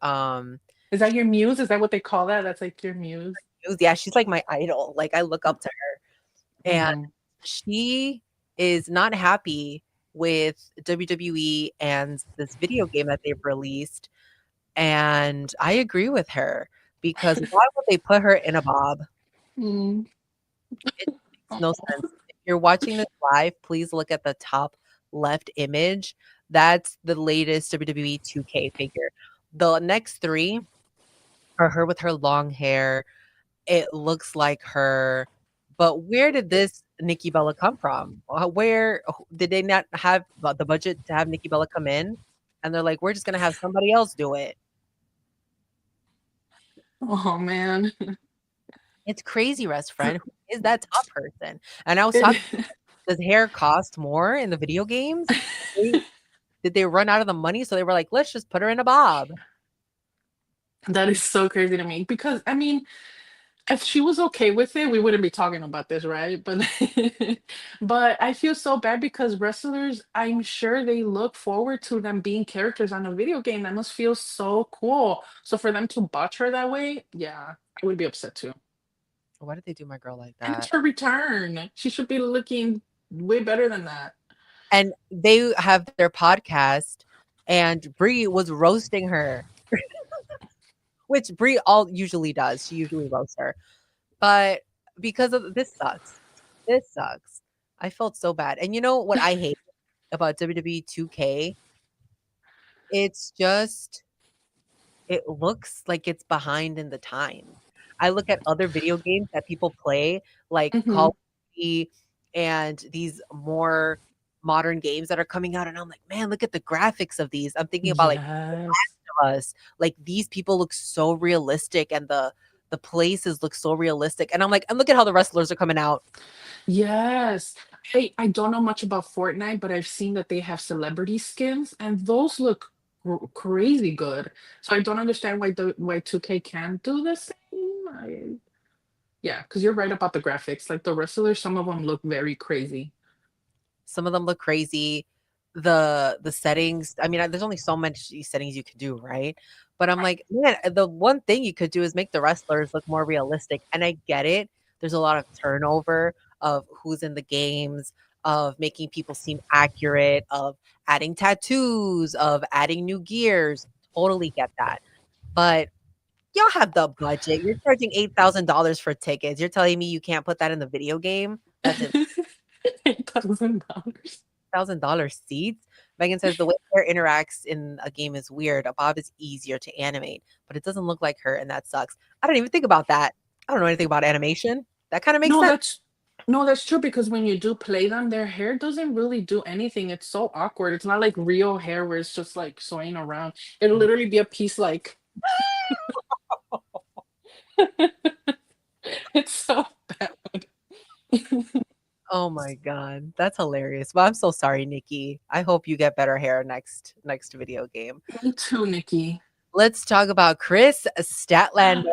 And Is that your muse? Is that what they call that? That's like your muse. yeah, she's like my idol. Like I look up to her. And Mhm. she is not happy with WWE and this video game that they've released. And I agree with her because why would they put her in a bob? Mm. It makes no sense. If you're watching this live, please look at the top left image. That's the latest WWE 2K figure. The next three are her with her long hair. It looks like her. But where did this Nikki Bella come from? Where did they not have the budget to have Nikki Bella come in? And they're like, we're just gonna have somebody else do it. Oh man. It's crazy, Rest Friend. Who is that top person? And I was It- talking, does hair cost more in the video games? They- Did they run out of the money? So they were like, let's just put her in a bob. that is so crazy to me because I mean, if she was okay with it, we wouldn't be talking about this, right? But but I feel so bad because wrestlers, I'm sure they look forward to them being characters on a video game. That must feel so cool. So for them to botch her that way, yeah, I would be upset too. Why did they do my girl like And it's that? her return. She should be looking way better than that. And they have their podcast, and Brie was roasting her, which Brie all usually does. She usually roasts her. But because of this sucks. This sucks. I felt so bad. And you know what I hate about WWE 2K? It's just it looks like it's behind in the time. I look at other video games that people play, like Call Mhm. of Duty and these more modern games that are coming out, and I'm like, man, look at the graphics of these. I'm thinking about like Yes. us. Like these people look so realistic and the places look so realistic. And I'm like, and look at how the wrestlers are coming out. Yes. I don't know much about Fortnite, but I've seen that they have celebrity skins and those look crazy good. So I don't understand why 2K can't do the same. Yeah, because you're right about the graphics. Like the wrestlers, some of them look very crazy. Some of them look crazy. The settings, I mean, there's only so much settings you could do, right? But I'm like, man, the one thing you could do is make the wrestlers look more realistic. And I get it. There's a lot of turnover of who's in the games, of making people seem accurate, of adding tattoos, of adding new gears. Totally get that. But y'all have the budget. You're charging $8,000 for tickets. You're telling me you can't put that in the video game? That's it. $8,000. $1,000 seats. Megan says the way Hair interacts in a game is weird. A Bob is easier to animate, but it doesn't look like her, and that sucks. I don't even think about that. I don't know anything about animation. That kind of makes No, sense. that's true because when you do play them, their hair doesn't really do anything. It's so awkward. It's not like real hair where it's just like swaying around. It'll literally be a piece like it's so bad. Oh my god, that's hilarious. Well, I'm so sorry, Nikki. I hope you get better hair next video game. Me too, Nikki. Let's talk about Chris Statlander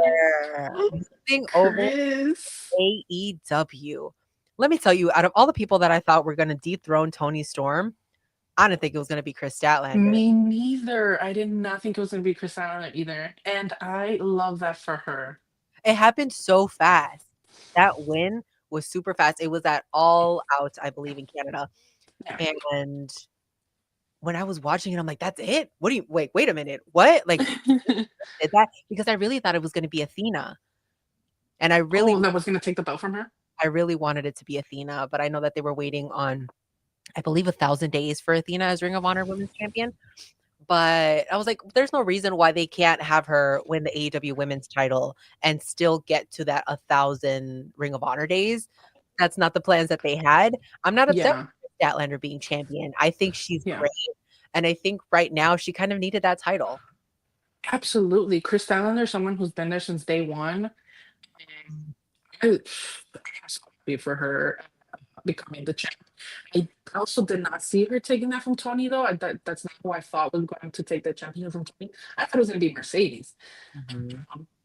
moving over Chris. AEW. Let me tell you, out of all the people that I thought were going to dethrone Tony Storm, I didn't think it was going to be Chris Statlander. Me neither. I did not think it was going to be Chris Allen either. And I love that for her. It happened so fast. That win was super fast. It was at All Out, I believe, in Canada. Yeah. And when I was watching it, I'm like, that's it? What do you wait a minute. What? Like did that? Because I really thought it was going to be Athena. And I really that was going to take the belt from her? I really wanted it to be Athena, but I know that they were waiting on, I believe, 1,000 days for Athena as Ring of Honor Women's Champion. But I was like, there's no reason why they can't have her win the AEW Women's title and still get to that 1,000 Ring of Honor days. That's not the plans that they had. I'm not upset with Statlander being champion. I think she's great. And I think right now she kind of needed that title. Absolutely. Chris Statlander, someone who's been there since day one. I'm so happy for her becoming the champ. I also did not see her taking that from Tony, though. That's not who I thought was going to take the championship from Tony. I thought it was going to be Mercedes.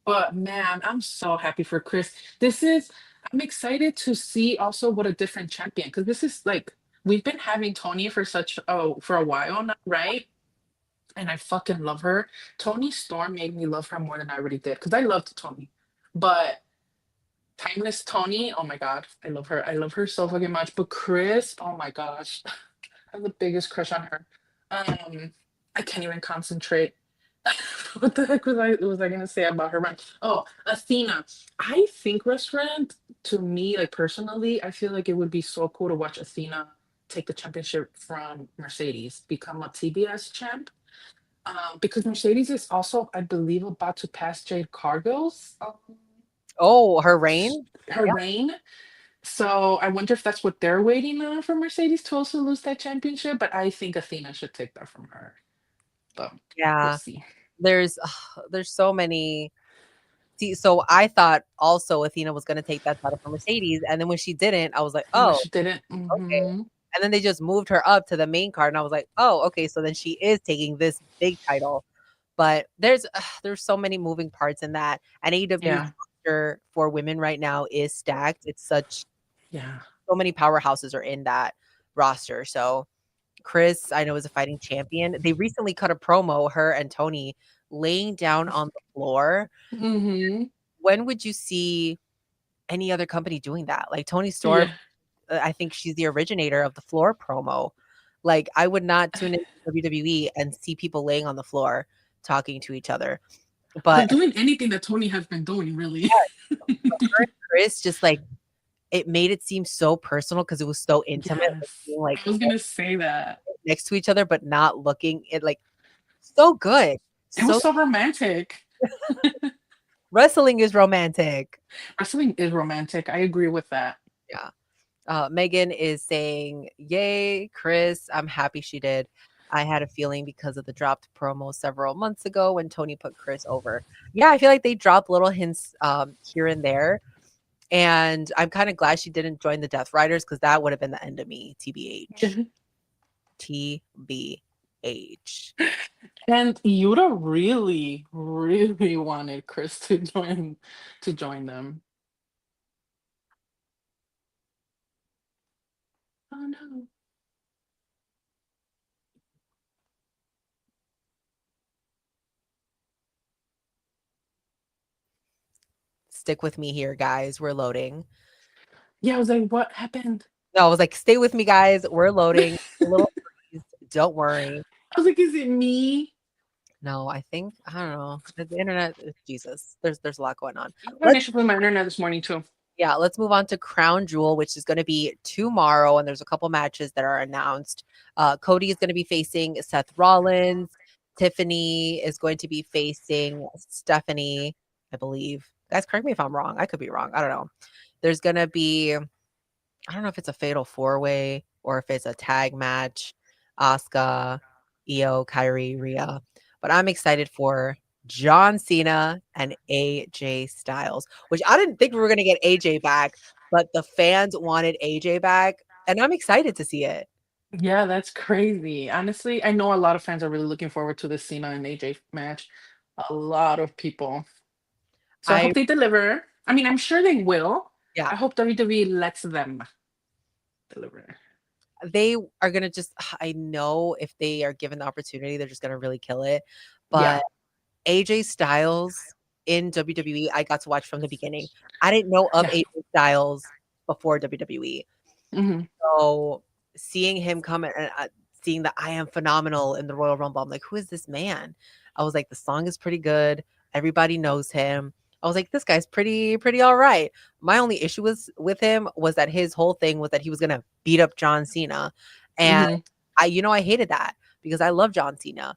But man, I'm so happy for Chris. I'm excited to see also what a different champion, because this is like, we've been having Tony for a while now, right? And I fucking love her. Tony Storm made me love her more than I already did, because I loved Tony. But Timeless Tony, oh my god, I love her. I love her so fucking much. But Chris, oh my gosh, I have the biggest crush on her. I can't even concentrate. What the heck was I gonna say about her run? Oh, Athena. I think, restaurant, to me, like personally, I feel like it would be so cool to watch Athena take the championship from Mercedes, become a TBS champ. Because Mercedes is also, I believe, about to pass Jade Cargill's her reign? Her reign. So I wonder if that's what they're waiting on for Mercedes to also lose that championship. But I think Athena should take that from her. But we'll see. There's so many. See, so I thought also Athena was going to take that title from Mercedes, and then when she didn't, I was like, oh, she didn't. Okay. And then they just moved her up to the main card, and I was like, oh, okay, so then she is taking this big title. But there's so many moving parts in that, and AEW roster for women right now is stacked. It's such so many powerhouses are in that roster. So Chris, I know, is a fighting champion. They recently cut a promo, her and Tony laying down on the floor. When would you see any other company doing that? Like Tony Storm, I think she's the originator of the floor promo. Like I would not tune into WWE and see people laying on the floor talking to each other. But doing anything that Tony has been doing, really. Chris just like, it made it seem so personal because it was so intimate. Like I was gonna say that next to each other, but not looking. It like so good. It was so romantic. Wrestling is romantic. Wrestling is romantic. I agree with that. Yeah. Megan is saying, "Yay, Chris! I'm happy she did. I had a feeling because of the dropped promo several months ago when Tony put Chris over. Yeah, I feel like they dropped little hints here and there." And I'm kind of glad she didn't join the Death Riders because that would have been the end of me, TBH. TBH. And Yuta really, really wanted Chris to join them. Oh no. Stick with me here, guys. We're loading. Yeah, I was like, what happened? No, I was like, stay with me, guys. We're loading. A little freeze. Don't worry. I was like, is it me? No, I don't know. The internet, Jesus. There's a lot going on. I had an issue with my internet this morning too. Yeah, let's move on to Crown Jewel, which is going to be tomorrow, and there's a couple matches that are announced. Cody is going to be facing Seth Rollins. Tiffany is going to be facing Stephanie, I believe. Guys, correct me if I'm wrong. I could be wrong. I don't know. There's going to be, I don't know if it's a fatal four-way or if it's a tag match. Asuka, Io, Kyrie, Rhea. But I'm excited for John Cena and AJ Styles, which I didn't think we were going to get AJ back, but the fans wanted AJ back, and I'm excited to see it. Yeah, that's crazy. Honestly, I know a lot of fans are really looking forward to the Cena and AJ match. A lot of people. So I I hope they deliver. I mean, I'm sure they will. Yeah, I hope WWE lets them deliver. they are going to just I know if they are given the opportunity, they're just going to really kill it. Yeah. But AJ Styles in WWE, I got to watch from the beginning. I didn't know of Yeah. AJ Styles before WWE. Hmm. So seeing him come and seeing that I Am Phenomenal in the Royal Rumble, I'm like, who is this man? I was like, the song is pretty good. Everybody knows him. I was like, this guy's pretty all right. My only issue was with him was that his whole thing was that he was gonna beat up John Cena, and Hmm. I hated that because I love John Cena,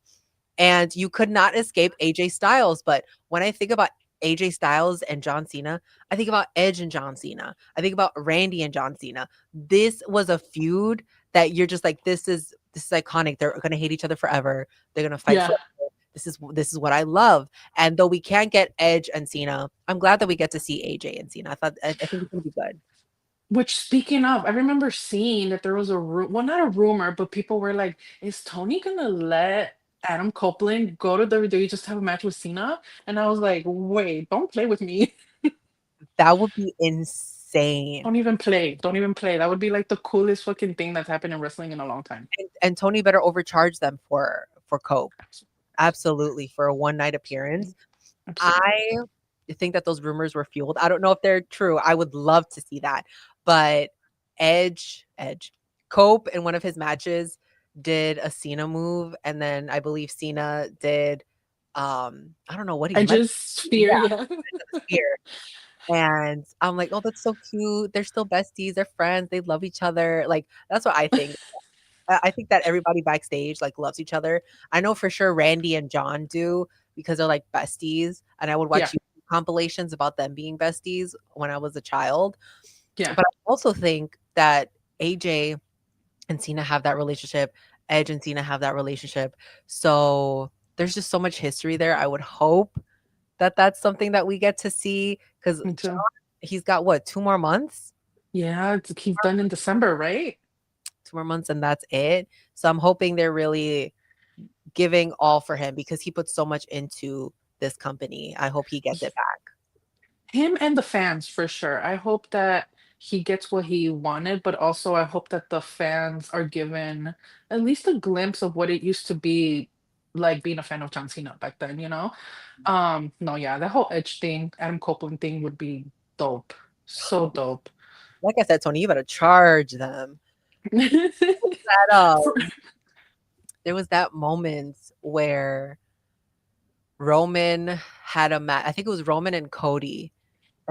and you could not escape AJ Styles. But when I think about AJ Styles and John Cena, I think about Edge and John Cena. I think about Randy and John Cena. This was a feud that you're just like, this is iconic. They're gonna hate each other forever. They're gonna fight Yeah. forever. This is what I love. And though we can't get Edge and Cena, I'm glad that we get to see AJ and Cena. I think it's gonna be good. Which, speaking of, I remember seeing that there was well, not a rumor, but people were like, "Is Tony gonna let Adam Copeland go to WWE just to have a match with Cena?" And I was like, "Wait, don't play with me. That would be insane. Don't even play. Don't even play. That would be like the coolest fucking thing that's happened in wrestling in a long time." And Tony better overcharge them for Cope. Absolutely, for a one night appearance. Absolutely. I think that those rumors were fueled. I don't know if they're true. I would love to see that. But Cope in one of his matches did a Cena move, and then I believe Cena did I don't know what he I might just fear, yeah, yeah. here. And I'm like, oh, that's so cute. They're still besties, they're friends, they love each other. Like, that's what I think. I think that everybody backstage like loves each other. I know for sure Randy and John do because they're like besties, and I would Yeah, watch YouTube compilations about them being besties when I was a child. yeah. But I also think that AJ and Cena have that relationship. Edge and Cena have that relationship. So there's just so much history there. I would hope that that's something that we get to see because Me John, too. he's got what, 2 more months? Yeah, he's done in December, right? 2 more months, and that's it. So I'm hoping they're really giving all for him because he put so much into this company. I hope he gets it back. Him and the fans for sure. I hope that he gets what he wanted, but also I hope that the fans are given at least a glimpse of what it used to be like being a fan of John Cena back then, you know? No, yeah, the whole Edge thing, Adam Copeland thing would be dope. So dope. Like I said, Tony, you better charge them. That For- there was that moment where Roman had a match. I think it was Roman and Cody,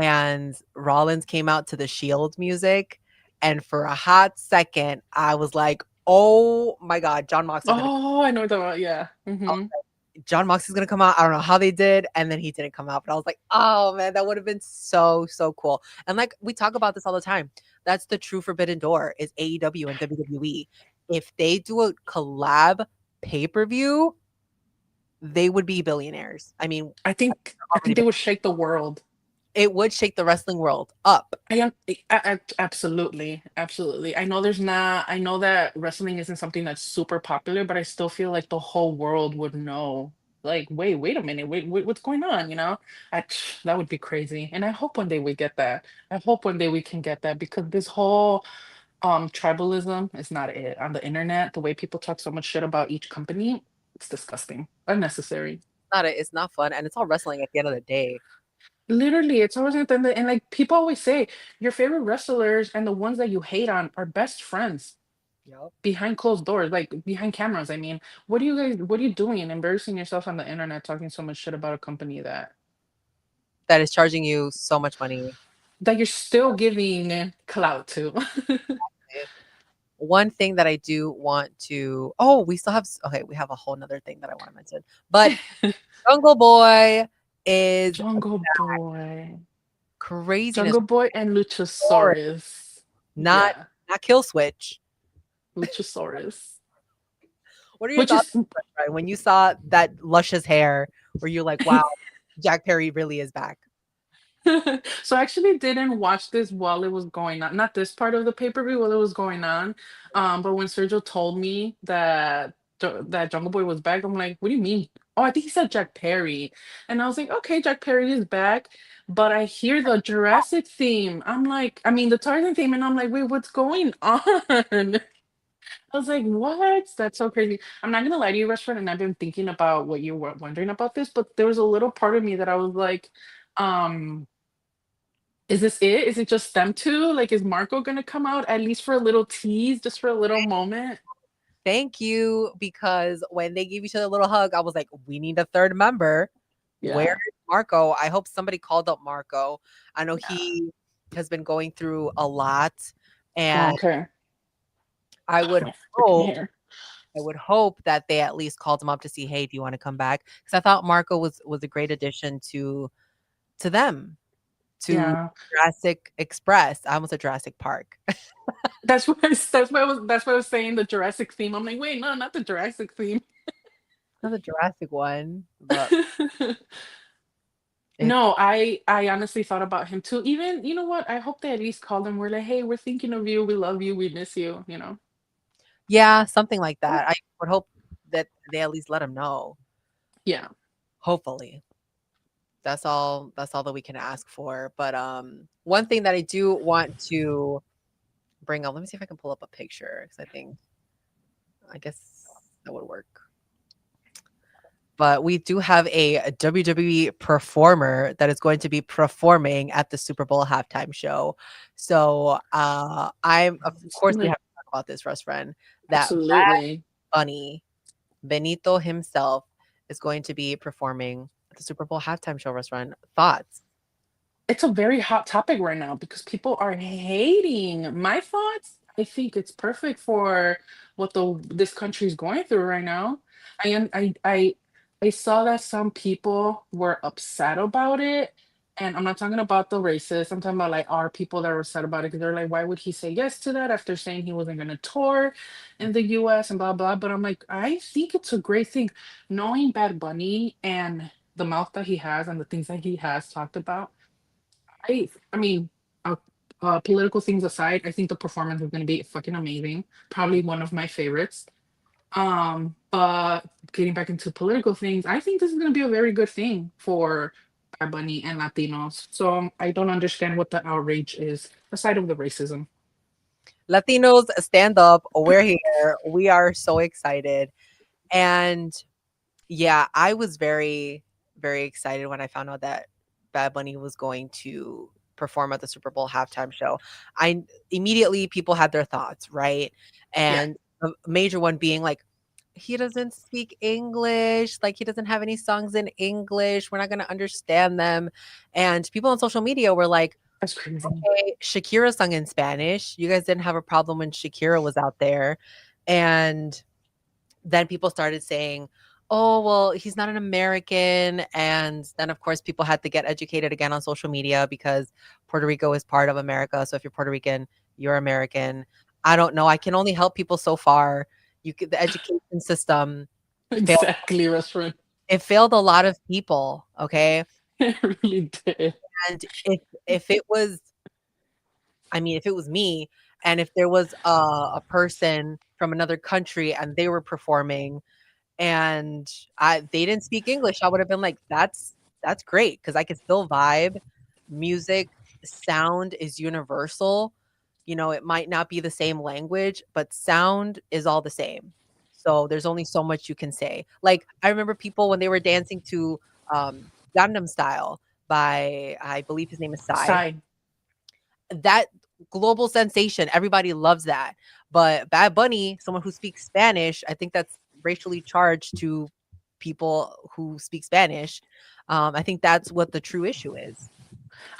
and Rollins came out to the Shield music, and for a hot second, I was like, "Oh my God, John Moxley gonna oh, I know what about, yeah. oh, Hmm. John Moxley's gonna come out." I don't know how they did, and then he didn't come out, but I was like, "Oh man, that would have been so cool." And like we talk about this all the time, that's the true forbidden door is AEW and WWE. If they do a collab pay per view, they would be billionaires. I mean, I think already they would shake the world. it would shake the wrestling world up. Absolutely, absolutely. I know that wrestling isn't something that's super popular, but I still feel like the whole world would know. Like, wait a minute, what's going on? That would be crazy. And I hope one day we get that. I hope one day we can get that because this whole tribalism is not it on the internet. The way people talk so much shit about each company, it's disgusting, unnecessary. It's not fun, and it's all wrestling at the end of the day. Literally, it's always at the end and like people always say, your favorite wrestlers and the ones that you hate on are best friends Yep. behind closed doors, like behind cameras. I mean, what are you doing? Embarrassing yourself on the internet, talking so much shit about a company that That is charging you so much money. that you're still giving clout to. One thing that I do want to, oh, we still have, okay, we have a whole nother thing that I want to mention, but Jungle Boy is Jungle Boy. craziness. Jungle Boy and Luchasaurus. Not Yeah, not Kill Switch. Luchasaurus. What are your Which thoughts is right, when you saw that luscious hair? Were you like, wow, Jack Perry really is back? so I actually didn't watch this while it was going on. Not this part of the pay-per-view while it was going on. But when Sergio told me that Jungle Boy was back, I'm like, what do you mean? Oh, I think he said Jack Perry. And I was like, okay, Jack Perry is back. But I hear the Jurassic theme. I'm like, I mean the Tarzan theme, and I'm like, wait, what's going on? I was like, what? That's so crazy. I'm not gonna lie to you, restaurant, and I've been thinking about what you were wondering about this, but there was a little part of me that I was like, um, is this it? Is it just them two? Like, is Marco gonna come out at least for a little tease, just for a little moment? Thank you, because when they gave each other a little hug, I was like, we need a third member. Where Yeah. is Marco? I hope somebody called up Marco. I know Yeah. he has been going through a lot, Oh, and okay. I would My freaking hope hair. I would hope that they at least called him up to see, hey, do you want to come back? Because I thought Marco was a great addition to them, to Yeah. Jurassic Express. I almost said Jurassic Park. That's why I was saying the Jurassic theme. I'm like, wait, no, not the Jurassic theme. Not the Jurassic one, but it's No, I honestly thought about him too. Even, you know what? I hope they at least called him. We're like, hey, we're thinking of you. We love you. We miss you. yeah, something like that. I would hope that they at least let him know. Yeah. Hopefully. That's all that we can ask for. But one thing that I do want to bring up, let me see if I can pull up a picture, because I guess that would work. But we do have a WWE performer that is going to be performing at the Super Bowl halftime show. So I'm, of course, we have to talk about this, Russ friend. That Bad Absolutely. Bunny, Benito himself, is going to be performing at the Super Bowl halftime show, Russ friend. Thoughts? It's a very hot topic right now because people are hating. My thoughts, I think it's perfect for what this country is going through right now. I am I saw that some people were upset about it. And I'm not talking about the racists. I'm talking about like our people that are upset about it because they're like, why would he say yes to that after saying he wasn't gonna tour in the US and blah blah. But I'm like, I think it's a great thing. Knowing Bad Bunny and the mouth that he has and the things that he has talked about. I mean, political things aside, I think the performance is going to be fucking amazing. Probably one of my favorites. But getting back into political things, I think this is going to be a very good thing for Bad Bunny and Latinos. So I don't understand what the outrage is aside of the racism. Latinos, stand up. We're here. We are so excited. And yeah, I was very, very excited when I found out that Bad Bunny was going to perform at the Super Bowl halftime show. I immediately, people had their thoughts, right? Yeah, And a major one being like, he doesn't speak English, like he doesn't have any songs in English. We're not going to understand them. And people on social media were like, that's crazy. okay, Shakira sung in Spanish. You guys didn't have a problem when Shakira was out there. And then people started saying, oh, well, he's not an American. And then, of course, people had to get educated again on social media because Puerto Rico is part of America. So if you're Puerto Rican, you're American. I don't know. I can only help people so far. The education system failed. Exactly, restaurant. It failed a lot of people. Okay. It really did. And if it was, I mean, if it was me, and if there was a person from another country and they were performing and they didn't speak English, I would have been like, that's great, because I could still vibe. Music, sound is universal. You know, it might not be the same language, but sound is all the same. So there's only so much you can say. Like, I remember people when they were dancing to Gangnam Style by, I believe his name is Psy. Side. That global sensation, everybody loves that. But Bad Bunny, someone who speaks Spanish, I think that's racially charged to people who speak Spanish. I think that's what the true issue is.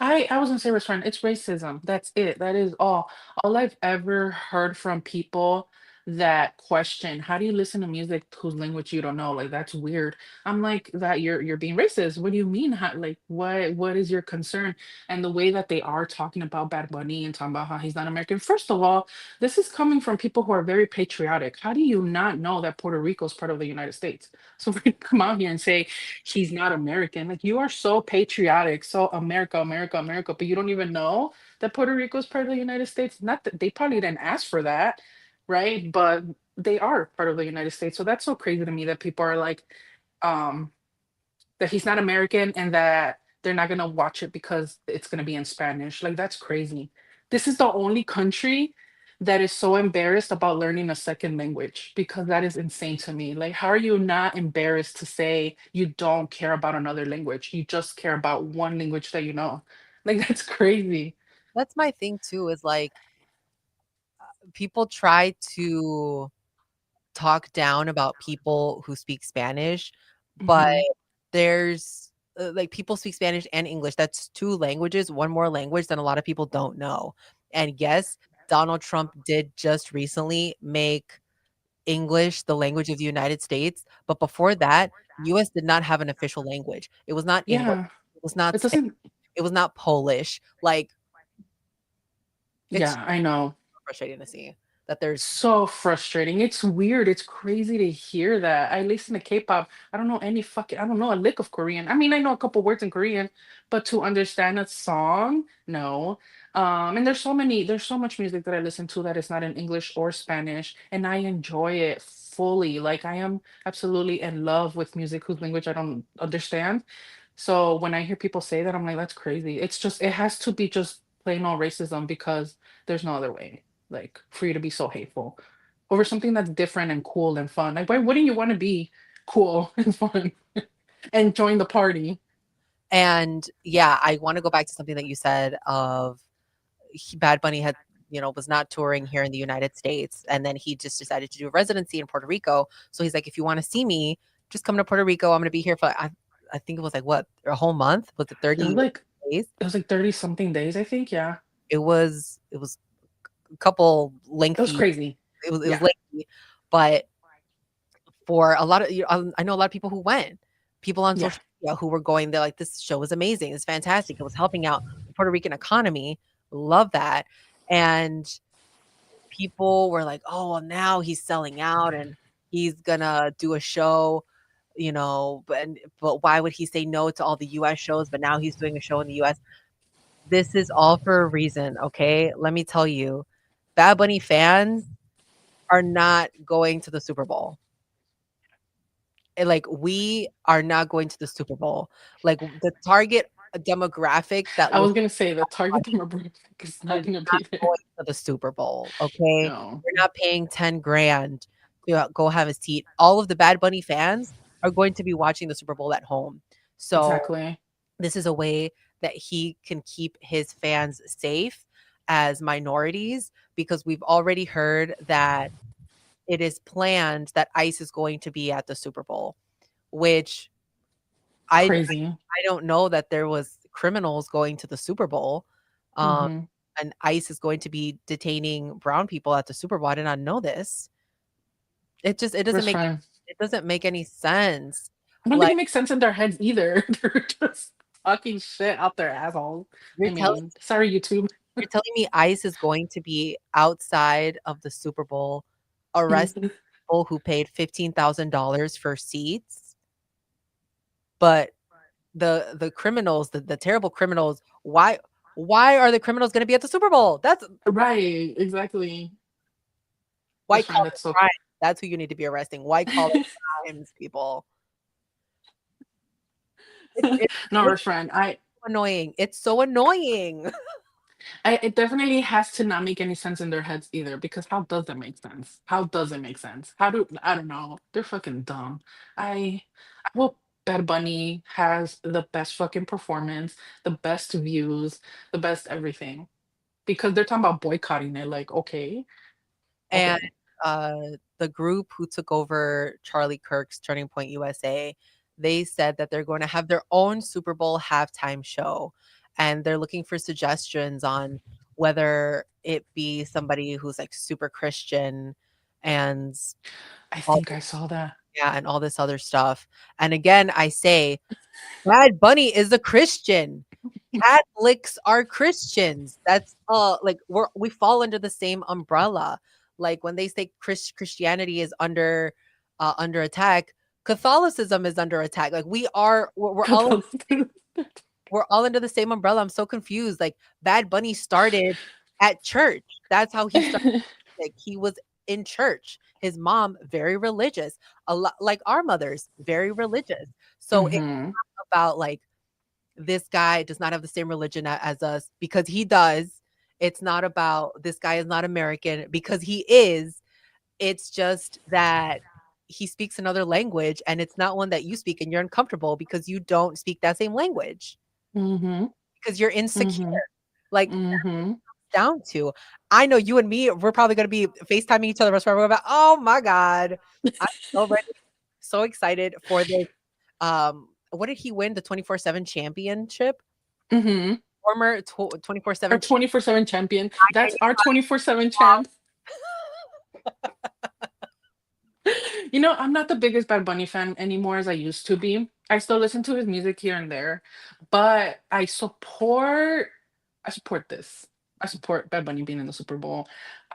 I wasn't say restaurant. It's racism. That's it. That is all. All I've ever heard from people that question, how do you listen to music whose language you don't know? Like that's weird. I'm like that you're being racist. What do you mean? How, like what is your concern? And the way that they are talking about Bad Bunny and talking about how he's not American. First of all, this is coming from people who are very patriotic. How do you not know that Puerto Rico is part of the United States? So for you to come out here and say he's not American. Like you are so patriotic, so America, America, America, but you don't even know that Puerto Rico is part of the United States. Not that they probably didn't ask for that, right? But they are part of the United States. So that's so crazy to me that people are like, um, that he's not American and that they're not gonna watch it because it's gonna be in Spanish. Like that's crazy. This is the only country that is so embarrassed about learning a second language because that is insane to me. Like, how are you not embarrassed to say you don't care about another language? You just care about one language that you know. Like that's crazy. That's my thing too, is like people try to talk down about people who speak Spanish, but Hmm. there's like people speak Spanish and English. That's two languages, one more language than a lot of people don't know. And yes, Donald Trump did just recently make English the language of the United States, but before that, US did not have an official language. It was not English. Yeah. It was not It Spanish. doesn't. It was not Polish. Like it's Yeah, I know. frustrating to see that there's So frustrating. It's weird. It's crazy to hear that. I listen to K-pop. I don't know any fucking, I don't know a lick of Korean. I mean, I know a couple words in Korean, but to understand a song, no. And there's so much music that I listen to that is not in English or Spanish, and I enjoy it fully. Like I am absolutely in love with music whose language I don't understand. So when I hear people say that, I'm like, that's crazy. It's just, it has to be just plain old racism because there's no other way, like for you to be so hateful over something that's different and cool and fun. Like, why wouldn't you want to be cool and fun and join the party? and yeah, I want to go back to something that you said of Bad Bunny had, was not touring here in the United States. And then he just decided to do a residency in Puerto Rico. So he's like, if you want to see me, just come to Puerto Rico. I'm going to be here for, I think it was like what, a whole month? Was it It was 30 like days? it was like 30 something days, I think. Yeah. It was a couple It was lengthy, crazy. it was Yeah. lengthy, but for a lot of, I know a lot of people who went, people on Yeah. social media who were going, they're like, this show was amazing. It's fantastic. It was helping out the Puerto Rican economy. Love that. And people were like, "Oh, well, now he's selling out and he's gonna do a show, but why would he say no to all the US shows, but now he's doing a show in the US?" This is all for a reason, okay? Let me tell you, Bad Bunny fans are not going to the Super Bowl. Like, we are not going to the Super Bowl. Like, the target demographic that I listens was gonna say the target demographic is not is gonna not be there. going to the Super Bowl, okay? No. We're not paying 10 grand to go have a seat. All of the Bad Bunny fans are going to be watching the Super Bowl at home. So Exactly. this is a way that he can keep his fans safe as minorities because we've already heard that it is planned that ICE is going to be at the Super Bowl, which Crazy. I don't know that there was criminals going to the Super Bowl. Um, Hmm. and ICE is going to be detaining brown people at the Super Bowl. I did not know this. It doesn't First make friend. it doesn't make any sense. I don't think Like it makes sense in their heads either. They're just talking shit out their assholes. you're I telling mean, sorry, YouTube. you're telling me ICE is going to be outside of the Super Bowl arresting people who paid $15,000 for seats, but the criminals, the terrible criminals, why are the criminals going to be at the Super Bowl? That's Right, exactly. white First friend, collar that's so crime. That's who you need to be arresting. White collar crimes, people. It's no, it's first friend. I so annoying. It's so annoying. I it definitely has to not make any sense in their heads either, because how does that make sense? How does it make sense? How do I don't know. They're fucking dumb. I hope Bad Bunny has the best fucking performance, the best views, the best everything. Because they're talking about boycotting it. Like, okay, And okay. uh, the group who took over Charlie Kirk's Turning Point USA, they said that they're going to have their own Super Bowl halftime show. and they're looking for suggestions on whether it be somebody who's like super Christian and I all think I saw that. yeah, and all this other stuff. And again, I say Bad Bunny is a Christian. Catholics are Christians. That's like we fall under the same umbrella. Like when they say Christianity is under attack, Catholicism is under attack. Like we're all under the same umbrella. I'm so confused. Like Bad Bunny started at church. That's how he started. Like he was in church. His mom very religious. A lot like our mothers, very religious. So it's Hmm. about like this guy does not have the same religion as us because he does. It's not about this guy is not American because he is. It's just that he speaks another language and it's not one that you speak and you're uncomfortable because you don't speak that same language Hmm. because you're insecure. Hmm. Like Hmm. down to, I know you and me, we're probably going to be FaceTiming each other the rest of our about, oh my God. I'm so ready, so excited for this. What did he win? The 24/7 championship? Hmm. Former Our 24/7 24/7 champion. That's our 24/7 champ. You know, I'm not the biggest Bad Bunny fan anymore as I used to be. I still listen to his music here and there, but I support this. I support Bad Bunny being in the Super Bowl.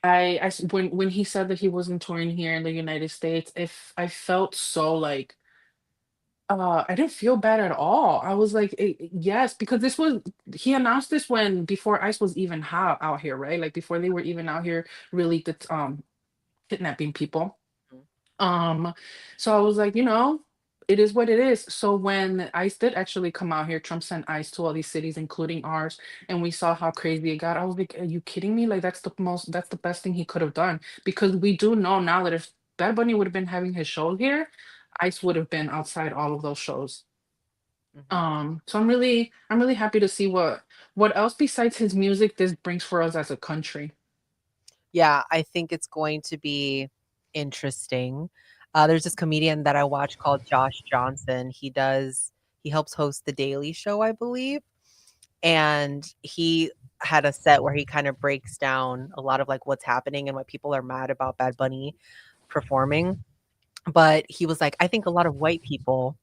When he said that he wasn't touring here in the United States, if I felt so like I didn't feel bad at all. I was like, yes, because he announced this when before ICE was even out here, right? Like before they were even out here really kidnapping people. Mhm. Um, so I was like, it is what it is. So when ICE did actually come out here, Trump sent ICE to all these cities, including ours, and we saw how crazy it got. I was like, are you kidding me? Like that's the best thing he could have done. Because we do know now that if Bad Bunny would have been having his show here, ICE would have been outside all of those shows. Mhm. So I'm really happy to see what else besides his music this brings for us as a country. Yeah, I think it's going to be interesting. There's this comedian that I watch called Josh Johnson. He helps host The Daily Show, I believe. And he had a set where he kind of breaks down a lot of like what's happening and what people are mad about Bad Bunny performing. But he was like, I think a lot of white people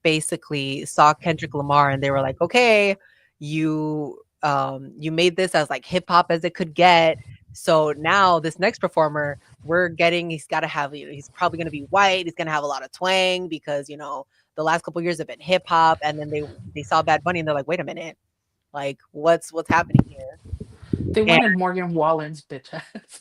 basically saw Kendrick Lamar and they were like, okay, you made this as like hip hop as it could get. So now this next performer, he's got to have, he's probably going to be white. He's going to have a lot of twang because, the last couple years have been hip hop. And then they saw Bad Bunny and they're like, wait a minute, like what's happening here? They And wanted Morgan Wallen's bitch ass.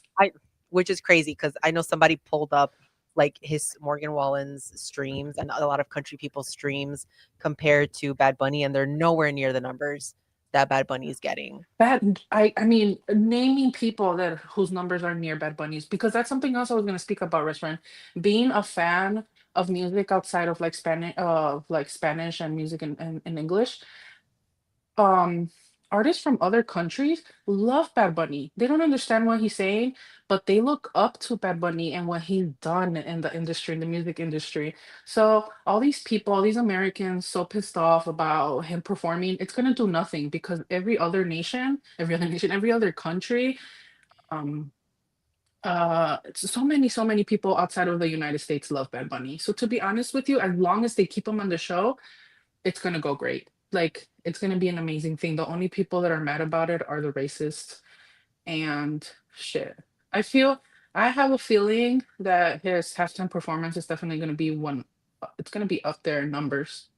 which is crazy because I know somebody pulled up like his Morgan Wallen's streams and a lot of country people's streams compared to Bad Bunny, and they're nowhere near the numbers that Bad Bunny is getting. I mean, naming people that whose numbers are near Bad Bunny's, because that's something else I was gonna speak about, restaurant. Being a fan of music outside of like Spanish and music in English, um artists from other countries love Bad Bunny. They don't understand what he's saying, but they look up to Bad Bunny and what he's done in the industry, in the music industry. So all these people, all these Americans so pissed off about him performing, it's gonna do nothing because every other country, um so many people outside of the United States love Bad Bunny. So to be honest with you, as long as they keep him on the show, it's gonna go great. Like it's gonna be an amazing thing. The only people that are mad about it are the racists and shit. I have a feeling that his halftime performance is definitely gonna be one. It's gonna be up there in numbers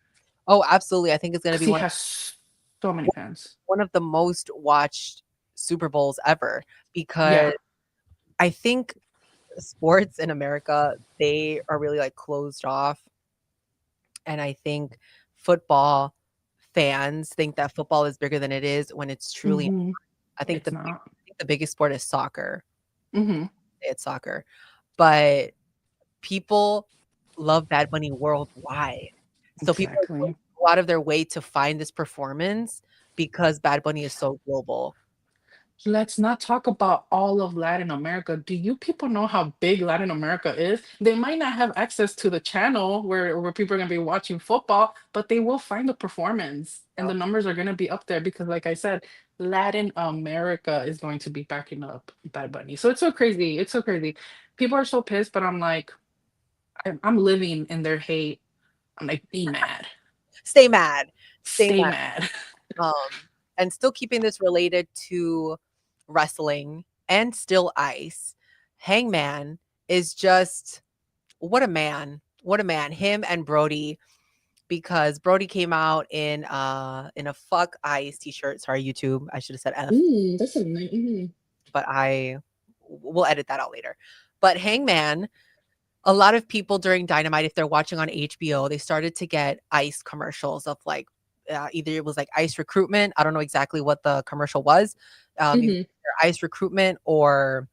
Oh, absolutely. I think it's going to because be he has so many fans. one of the most watched Super Bowls ever because Yeah. I think sports in America, they are really like closed off. And I think football fans think that football is bigger than it is when it's truly, Hmm. I think It's not. the biggest sport is soccer. Hmm. It's soccer. But people love Bad Bunny worldwide. So people are going Exactly. a lot of their way to find this performance because Bad Bunny is so global. Let's not talk about all of Latin America. Do you people know how big Latin America is? They might not have access to the channel where people are going to be watching football, but they will find the performance and the numbers are going to be up there because, like I said, Latin America is going to be backing up Bad Bunny. So it's so crazy. It's so crazy. People are so pissed, but I'm like, I'm living in their hate. I'm like, be mad, Stay mad. Stay stay mad. mad. Um, and still keeping this related to wrestling and still ice. Hangman is just what a man. What a man. Him and Brody, because Brody came out in a fuck ice t-shirt. Sorry, YouTube. I should have said F, That's a nice. but we'll edit that out later. But Hangman, a lot of people during Dynamite, if they're watching on HBO, they started to get ice commercials of like either it was like ice recruitment. I don't know exactly what the commercial was. Either ice recruitment or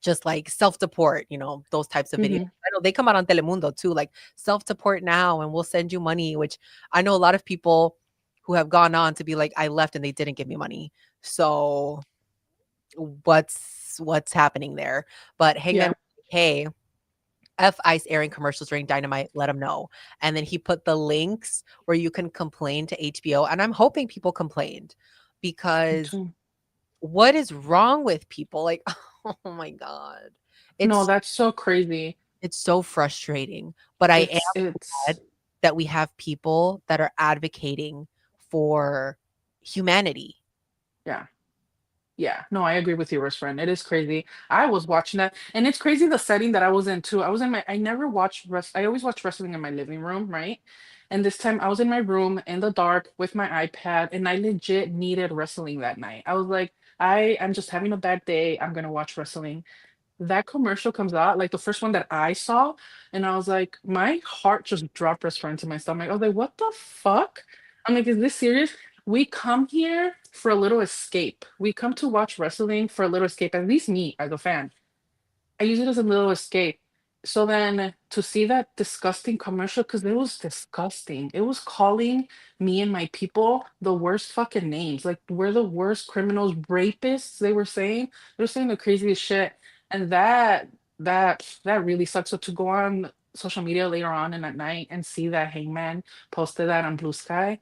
just like self-deport, those types of videos. I know they come out on Telemundo too, like self-deport now and we'll send you money, which I know a lot of people who have gone on to be like, I left and they didn't give me money. So what's happening there? But Hangman, hey, F Ice airing commercials during Dynamite, let him know. And then he put the links where you can complain to HBO. And I'm hoping people complained because what is wrong with people? Like, oh my God. No, It's that's so crazy. it's so frustrating. But I am It's glad that we have people that are advocating for humanity. yeah. Yeah, no, I agree with you, Rose friend. It is crazy. I was watching that, and it's crazy the setting that I was in too. I never watched I always watch wrestling in my living room, right? And this time I was in my room in the dark with my iPad, and I legit needed wrestling that night. I was like, I am just having a bad day. I'm gonna watch wrestling. That commercial comes out, like the first one that I saw, and I was like, my heart just dropped right into my stomach. I was like, what the fuck? I'm like, is this serious? We come here for a little escape. We come to watch wrestling for a little escape, at least me as a fan. I use it as a little escape. So then to see that disgusting commercial, because it was disgusting. It was calling me and my people the worst fucking names. Like we're the worst criminals, rapists, they were saying. They were saying the craziest shit. And that really sucks. So to go on social media later on and at night and see that Hangman posted that on Blue Sky.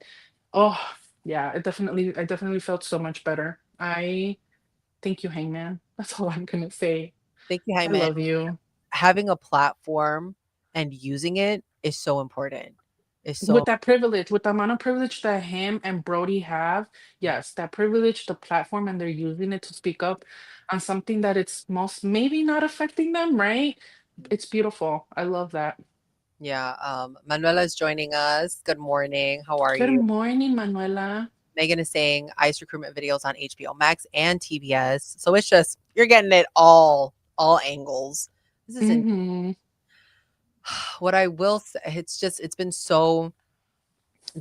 Oh yeah, I definitely felt so much better. I thank you, Hangman. That's all I'm gonna say. Thank you, I Hyman. love you. Having a platform and using it is so important. It's so With that privilege, with the amount of privilege that him and Brody have, yes, that privilege, the platform, and they're using it to speak up on something that it's most maybe not affecting them, right? It's beautiful. I love that. yeah. Manuela is joining us. Good morning. How are Good you? morning, Manuela. Megan is saying ice recruitment videos on HBO Max and TBS. So it's just you're getting it all angles. This isn't Mm-hmm. what I will say. It's been so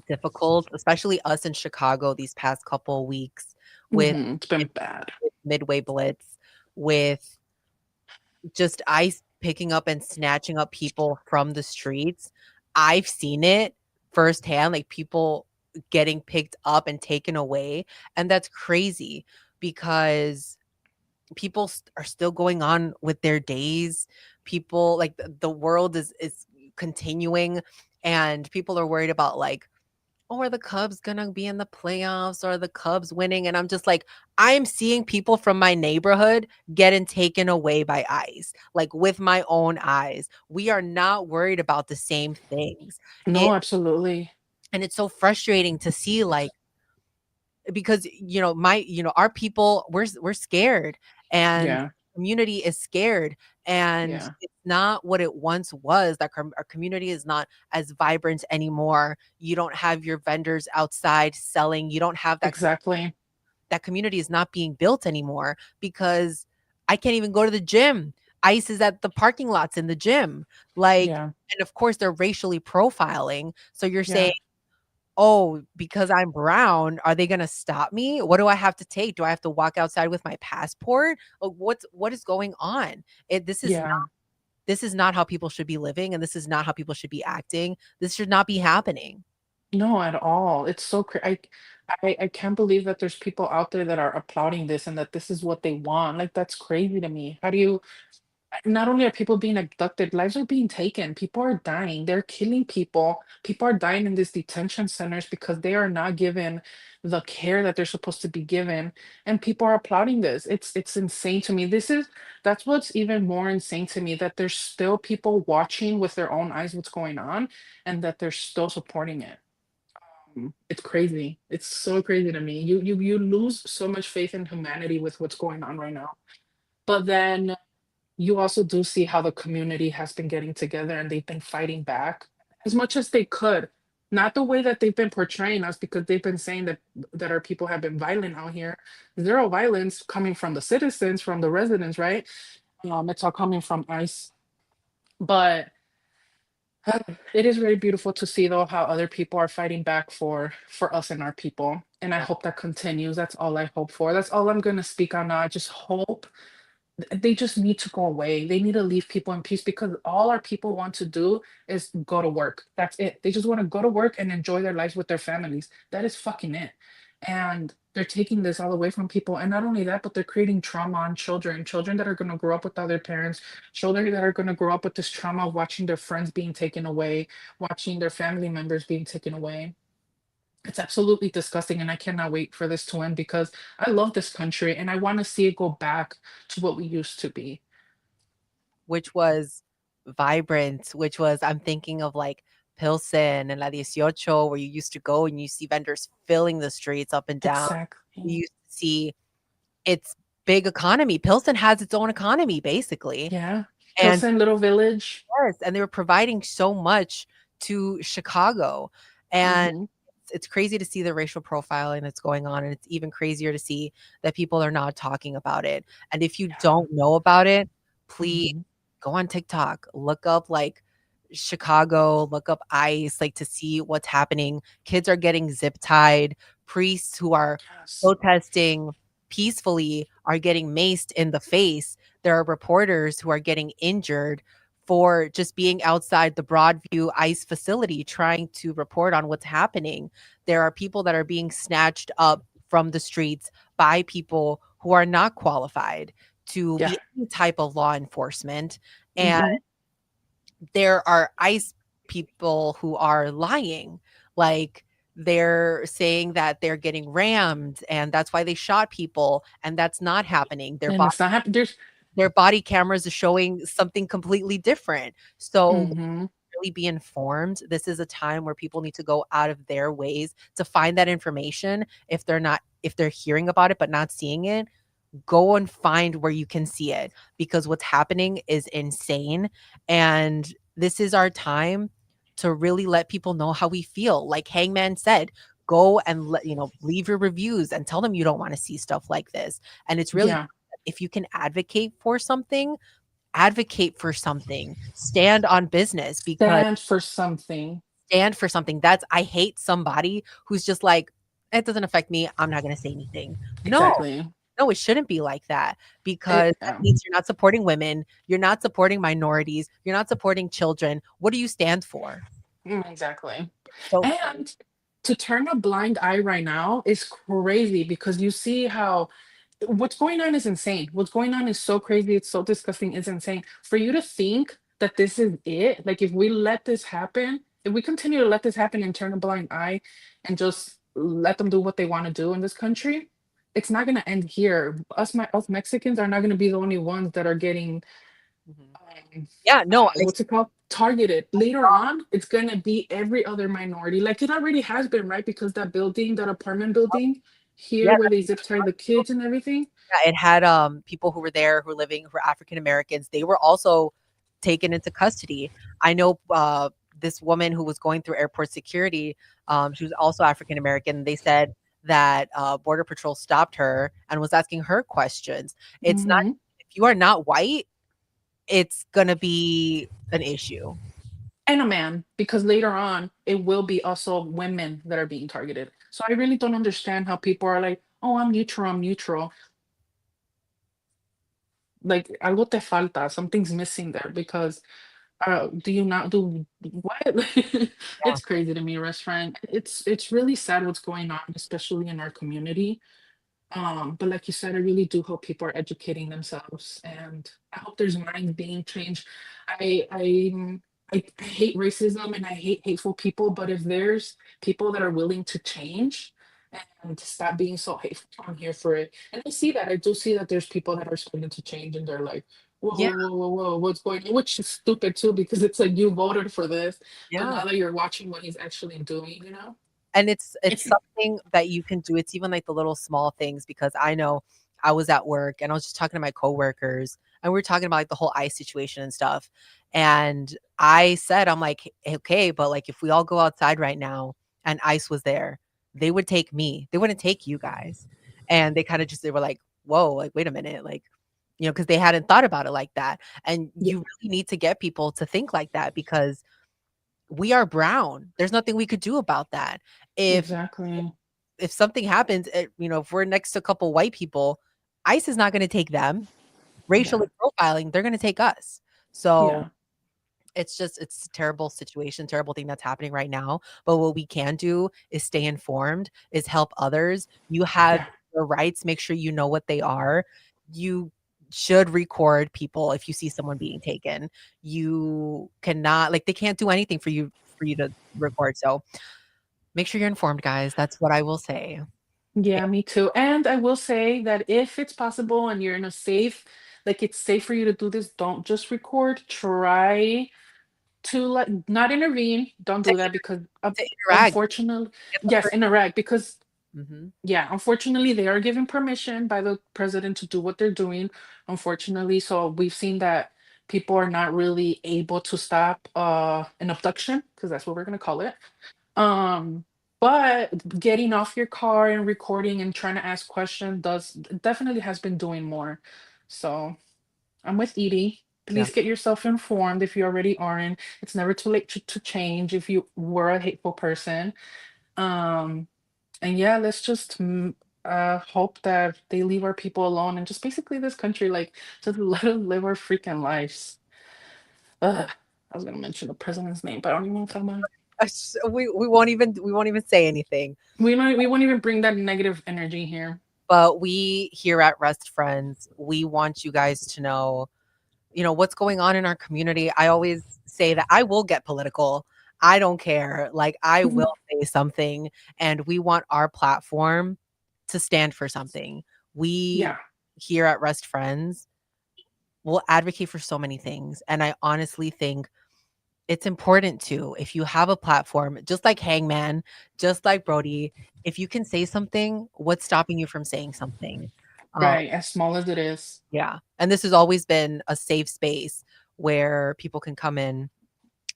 difficult, especially us in Chicago these past couple weeks with Mm-hmm. It's been bad. Midway Blitz, with just ICE picking up and snatching up people from the streets. I've seen it firsthand, like people getting picked up and taken away. And that's crazy because people are still going on with their days. People like the world is continuing and people are worried about like, oh, are the Cubs gonna be in the playoffs? Or are the Cubs winning? And I'm just like, I'm seeing people from my neighborhood getting taken away by ICE, like with my own eyes. We are not worried about the same things. No, absolutely. And it's so frustrating to see, like, because our people, we're scared, and Yeah. community is scared, and Yeah. it's not what it once was. That our community is not as vibrant anymore. You don't have your vendors outside selling. You don't have that. Exactly. That community is not being built anymore because I can't even go to the gym. ICE is at the parking lots in the gym, like, Yeah. and of course they're racially profiling. So you're Yeah. saying, oh, because I'm brown, are they gonna stop me? What do I have to take? Do I have to walk outside with my passport? Like, what is going on? Yeah. This is not how people should be living, and this is not how people should be acting. This should not be happening. No, at all. It's so crazy. I can't believe that there's people out there that are applauding this and that this is what they want. Like, that's crazy to me. How do you not only are people being abducted, lives are being taken. People are dying. They're killing people. People are dying in these detention centers because they are not given the care that they're supposed to be given. And people are applauding this. It's insane to me. That's what's even more insane to me, that there's still people watching with their own eyes what's going on and that they're still supporting it. It's crazy. It's so crazy to me. You lose so much faith in humanity with what's going on right now. But then you also do see how the community has been getting together and they've been fighting back as much as they could. Not the way that they've been portraying us, because they've been saying that our people have been violent out here. Zero violence coming from the citizens, from the residents, right? It's all coming from ICE. But it is very beautiful to see though how other people are fighting back for us and our people. And I hope that continues. That's all I hope for. That's all I'm gonna speak on now. I just hope they just need to go away. They need to leave people in peace, because all our people want to do is go to work. That's it. They just want to go to work and enjoy their lives with their families. That is fucking it. And they're taking this all away from people. And not only that, but they're creating trauma on children, children that are going to grow up without their parents, children that are going to grow up with this trauma of watching their friends being taken away, watching their family members being taken away. It's absolutely disgusting, and I cannot wait for this to end, because I love this country and I want to see it go back to what we used to be. which was vibrant, which was, I'm thinking of like Pilsen and La 18, where you used to go and you see vendors filling the streets up and down. You Exactly. used to see its big economy. Pilsen has its own economy, basically. Yeah. And Pilsen Little Village. yes, and they were providing so much to Chicago. And Hmm. it's crazy to see the racial profiling that's going on. And it's even crazier to see that people are not talking about it. And if you don't know about it, please Hmm. go on TikTok, look up like Chicago, look up ICE, like to see what's happening. Kids are getting zip tied. Priests who are Yes. protesting peacefully are getting maced in the face. There are reporters who are getting injured for just being outside the Broadview ICE facility trying to report on what's happening. There are people that are being snatched up from the streets by people who are not qualified to Yeah. be any type of law enforcement. And Hmm. there are ICE people who are lying. Like they're saying that they're getting rammed and that's why they shot people. And that's not happening. And it's not happening. Their body cameras are showing something completely different. So Hmm. really be informed. This is a time where people need to go out of their ways to find that information. If they're hearing about it but not seeing it, go and find where you can see it, because what's happening is insane. And this is our time to really let people know how we feel. Like Hangman said, go and leave your reviews and tell them you don't want to see stuff like this. And it's really, Yeah. if you can advocate for something, advocate for something, stand on business, because Stand for something. stand for something. I hate somebody who's just like, it doesn't affect me, I'm not going to say anything. Exactly. No, it shouldn't be like that, because that Yeah. means you're not supporting women, you're not supporting minorities, you're not supporting children. What do you stand for? Exactly. So And to turn a blind eye right now is crazy, because you see how what's going on is insane. What's going on is so crazy. It's so disgusting. It's insane. For you to think that this is it, like if we let this happen, if we continue to let this happen and turn a blind eye and just let them do what they want to do in this country, it's not going to end here. Us Mexicans are not going to be the only ones that are getting mhm. um, Yeah, no, what's it called? Targeted. Later on, it's gonna be every other minority. Like it already has been, right? Because that building, that apartment building here yeah, where they zip tie the kids and everything. yeah, it had people who were there who were African Americans. They were also taken into custody. I know this woman who was going through airport security, she was also African American. They said that Border Patrol stopped her and was asking her questions. It's not, Hmm. if you are not white, it's gonna be an issue. And a man, because later on it will be also women that are being targeted. So I really don't understand how people are like, oh, I'm neutral, I'm neutral. Like algo te falta, something's missing there, because Do you not do what? Yeah. It's crazy to me, restaurant. It's really sad what's going on, especially in our community. But like you said, I really do hope people are educating themselves, and I hope there's minds being changed. I I I hate racism and I hate hateful people, but if there's people that are willing to change and to stop being so hateful, I'm here for it. And I see that. I do see that there's people that are starting to change, and they're like, whoa, Yeah. whoa, whoa, whoa, what's going on? Which is stupid too, because it's like you voted for this, but Yeah. now that you're watching what he's actually doing, you know? And it's something that you can do. It's even like the little small things because I know I was at work and I was just talking to my coworkers and we were talking about like the whole ICE situation and stuff. And I said, I'm like, okay, but like if we all go outside right now and ICE was there, they would take me. They wouldn't take you guys. And they kind of just they were like, whoa, like wait a minute, like because they hadn't thought about it like that. And Yeah, you really need to get people to think like that because we are brown. There's nothing we could do about that. If exactly. if something happens, if we're next to a couple white people, ICE is not going to take them. Yeah, Racially profiling, they're going to take us. So yeah, it's a terrible situation, terrible thing that's happening right now. But what we can do is stay informed, is help others. You have yeah. your rights. Make sure you know what they are. You should record people if you see someone being taken. You cannot like they can't do anything for you to record. So make sure you're informed, guys. That's what I will say. Yeah, me too. And I will say that if it's possible and you're in a safe, like it's safe for you to do this, don't just record. Try to like not intervene. Don't To, do that because to interact, unfortunately, get the yes, person. interact because Mhm. yeah, unfortunately they are given permission by the president to do what they're doing. Unfortunately, so we've seen that people are not really able to stop an abduction because that's what we're gonna call it. Um, but getting off your car and recording and trying to ask questions does definitely has been doing more. So I'm with Edie. Yeah. Please get yourself informed if you already aren't. It's never too late to change if you were a hateful person. Um, and yeah, let's just hope that they leave our people alone and just basically this country, like just let them live our freaking lives. Ugh. I was gonna mention the president's name, but I don't even want to talk about it. We won't even say anything. We won't even bring that negative energy here. But we here at Rest Friends, we want you guys to know, what's going on in our community. I always say that I will get political. I don't care. Like I Mhm. will say something and we want our platform to stand for something. We Yeah, here at Rest Friends will advocate for so many things. And I honestly think it's important to, if you have a platform, just like Hangman, just like Brody, if you can say something, what's stopping you from saying something? Um, right. As small as it is. yeah. And this has always been a safe space where people can come in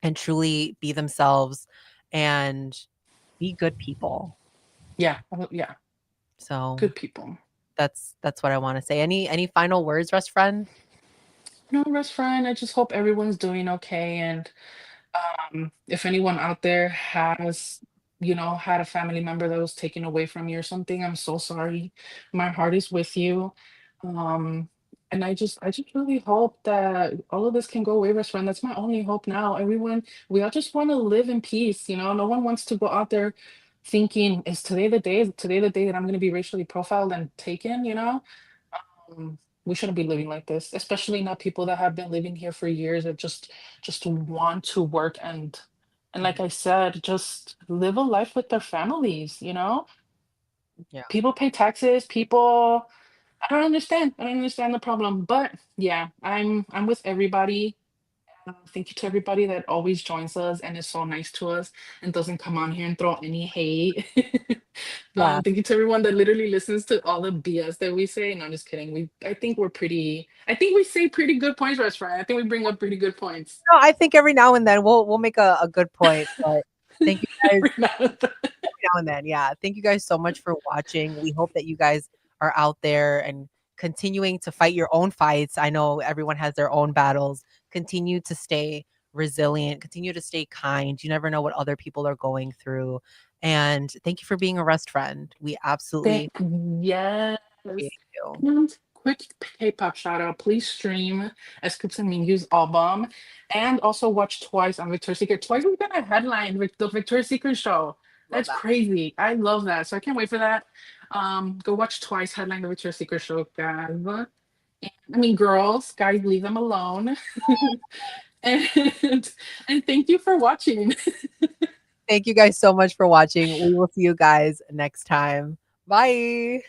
and truly be themselves and be good people. Yeah, yeah. So Good people. that's what I want to say. Any final words, Rest Friend? No, rest friend. I just hope everyone's doing okay. And if anyone out there has, had a family member that was taken away from you or something, I'm so sorry. My heart is with you. Um, and I just really hope that all of this can go away, best friend. That's my only hope now. Everyone, we all just want to live in peace. No one wants to go out there thinking, is today the day? Is today the day that I'm going to be racially profiled and taken? We shouldn't be living like this, especially not people that have been living here for years that just want to work and like I said, just live a life with their families. Yeah. People pay taxes, people I don't understand the problem. But yeah, I'm with everybody. Thank you to everybody that always joins us and is so nice to us and doesn't come on here and throw any hate. Yeah. Thank you to everyone that literally listens to all the BS that we say. No, I'm just kidding. I think we say pretty good points, restaurant. I think we bring up pretty good points. No, I think every now and then we'll make a good point. But thank you guys Every now and then. now and then. Yeah. Thank you guys so much for watching. We hope that you guys are out there and continuing to fight your own fights. I know everyone has their own battles. Continue to stay resilient, continue to stay kind. You never know what other people are going through. And thank you for being a Rest Friend. We Thank absolutely yes. appreciate you. And quick K-pop shout out. Please stream Scoops and Mingyu's album, and also watch Twice on Victoria's Secret. Twice is gonna headline the Victoria's Secret show. Love That's that. crazy. I love that. So I can't wait for that. Go watch Twice headline the Victoria's Secret show, guys. And, I mean, girls, guys, leave them alone. and and thank you for watching. Thank you guys so much for watching. We will see you guys next time. Bye.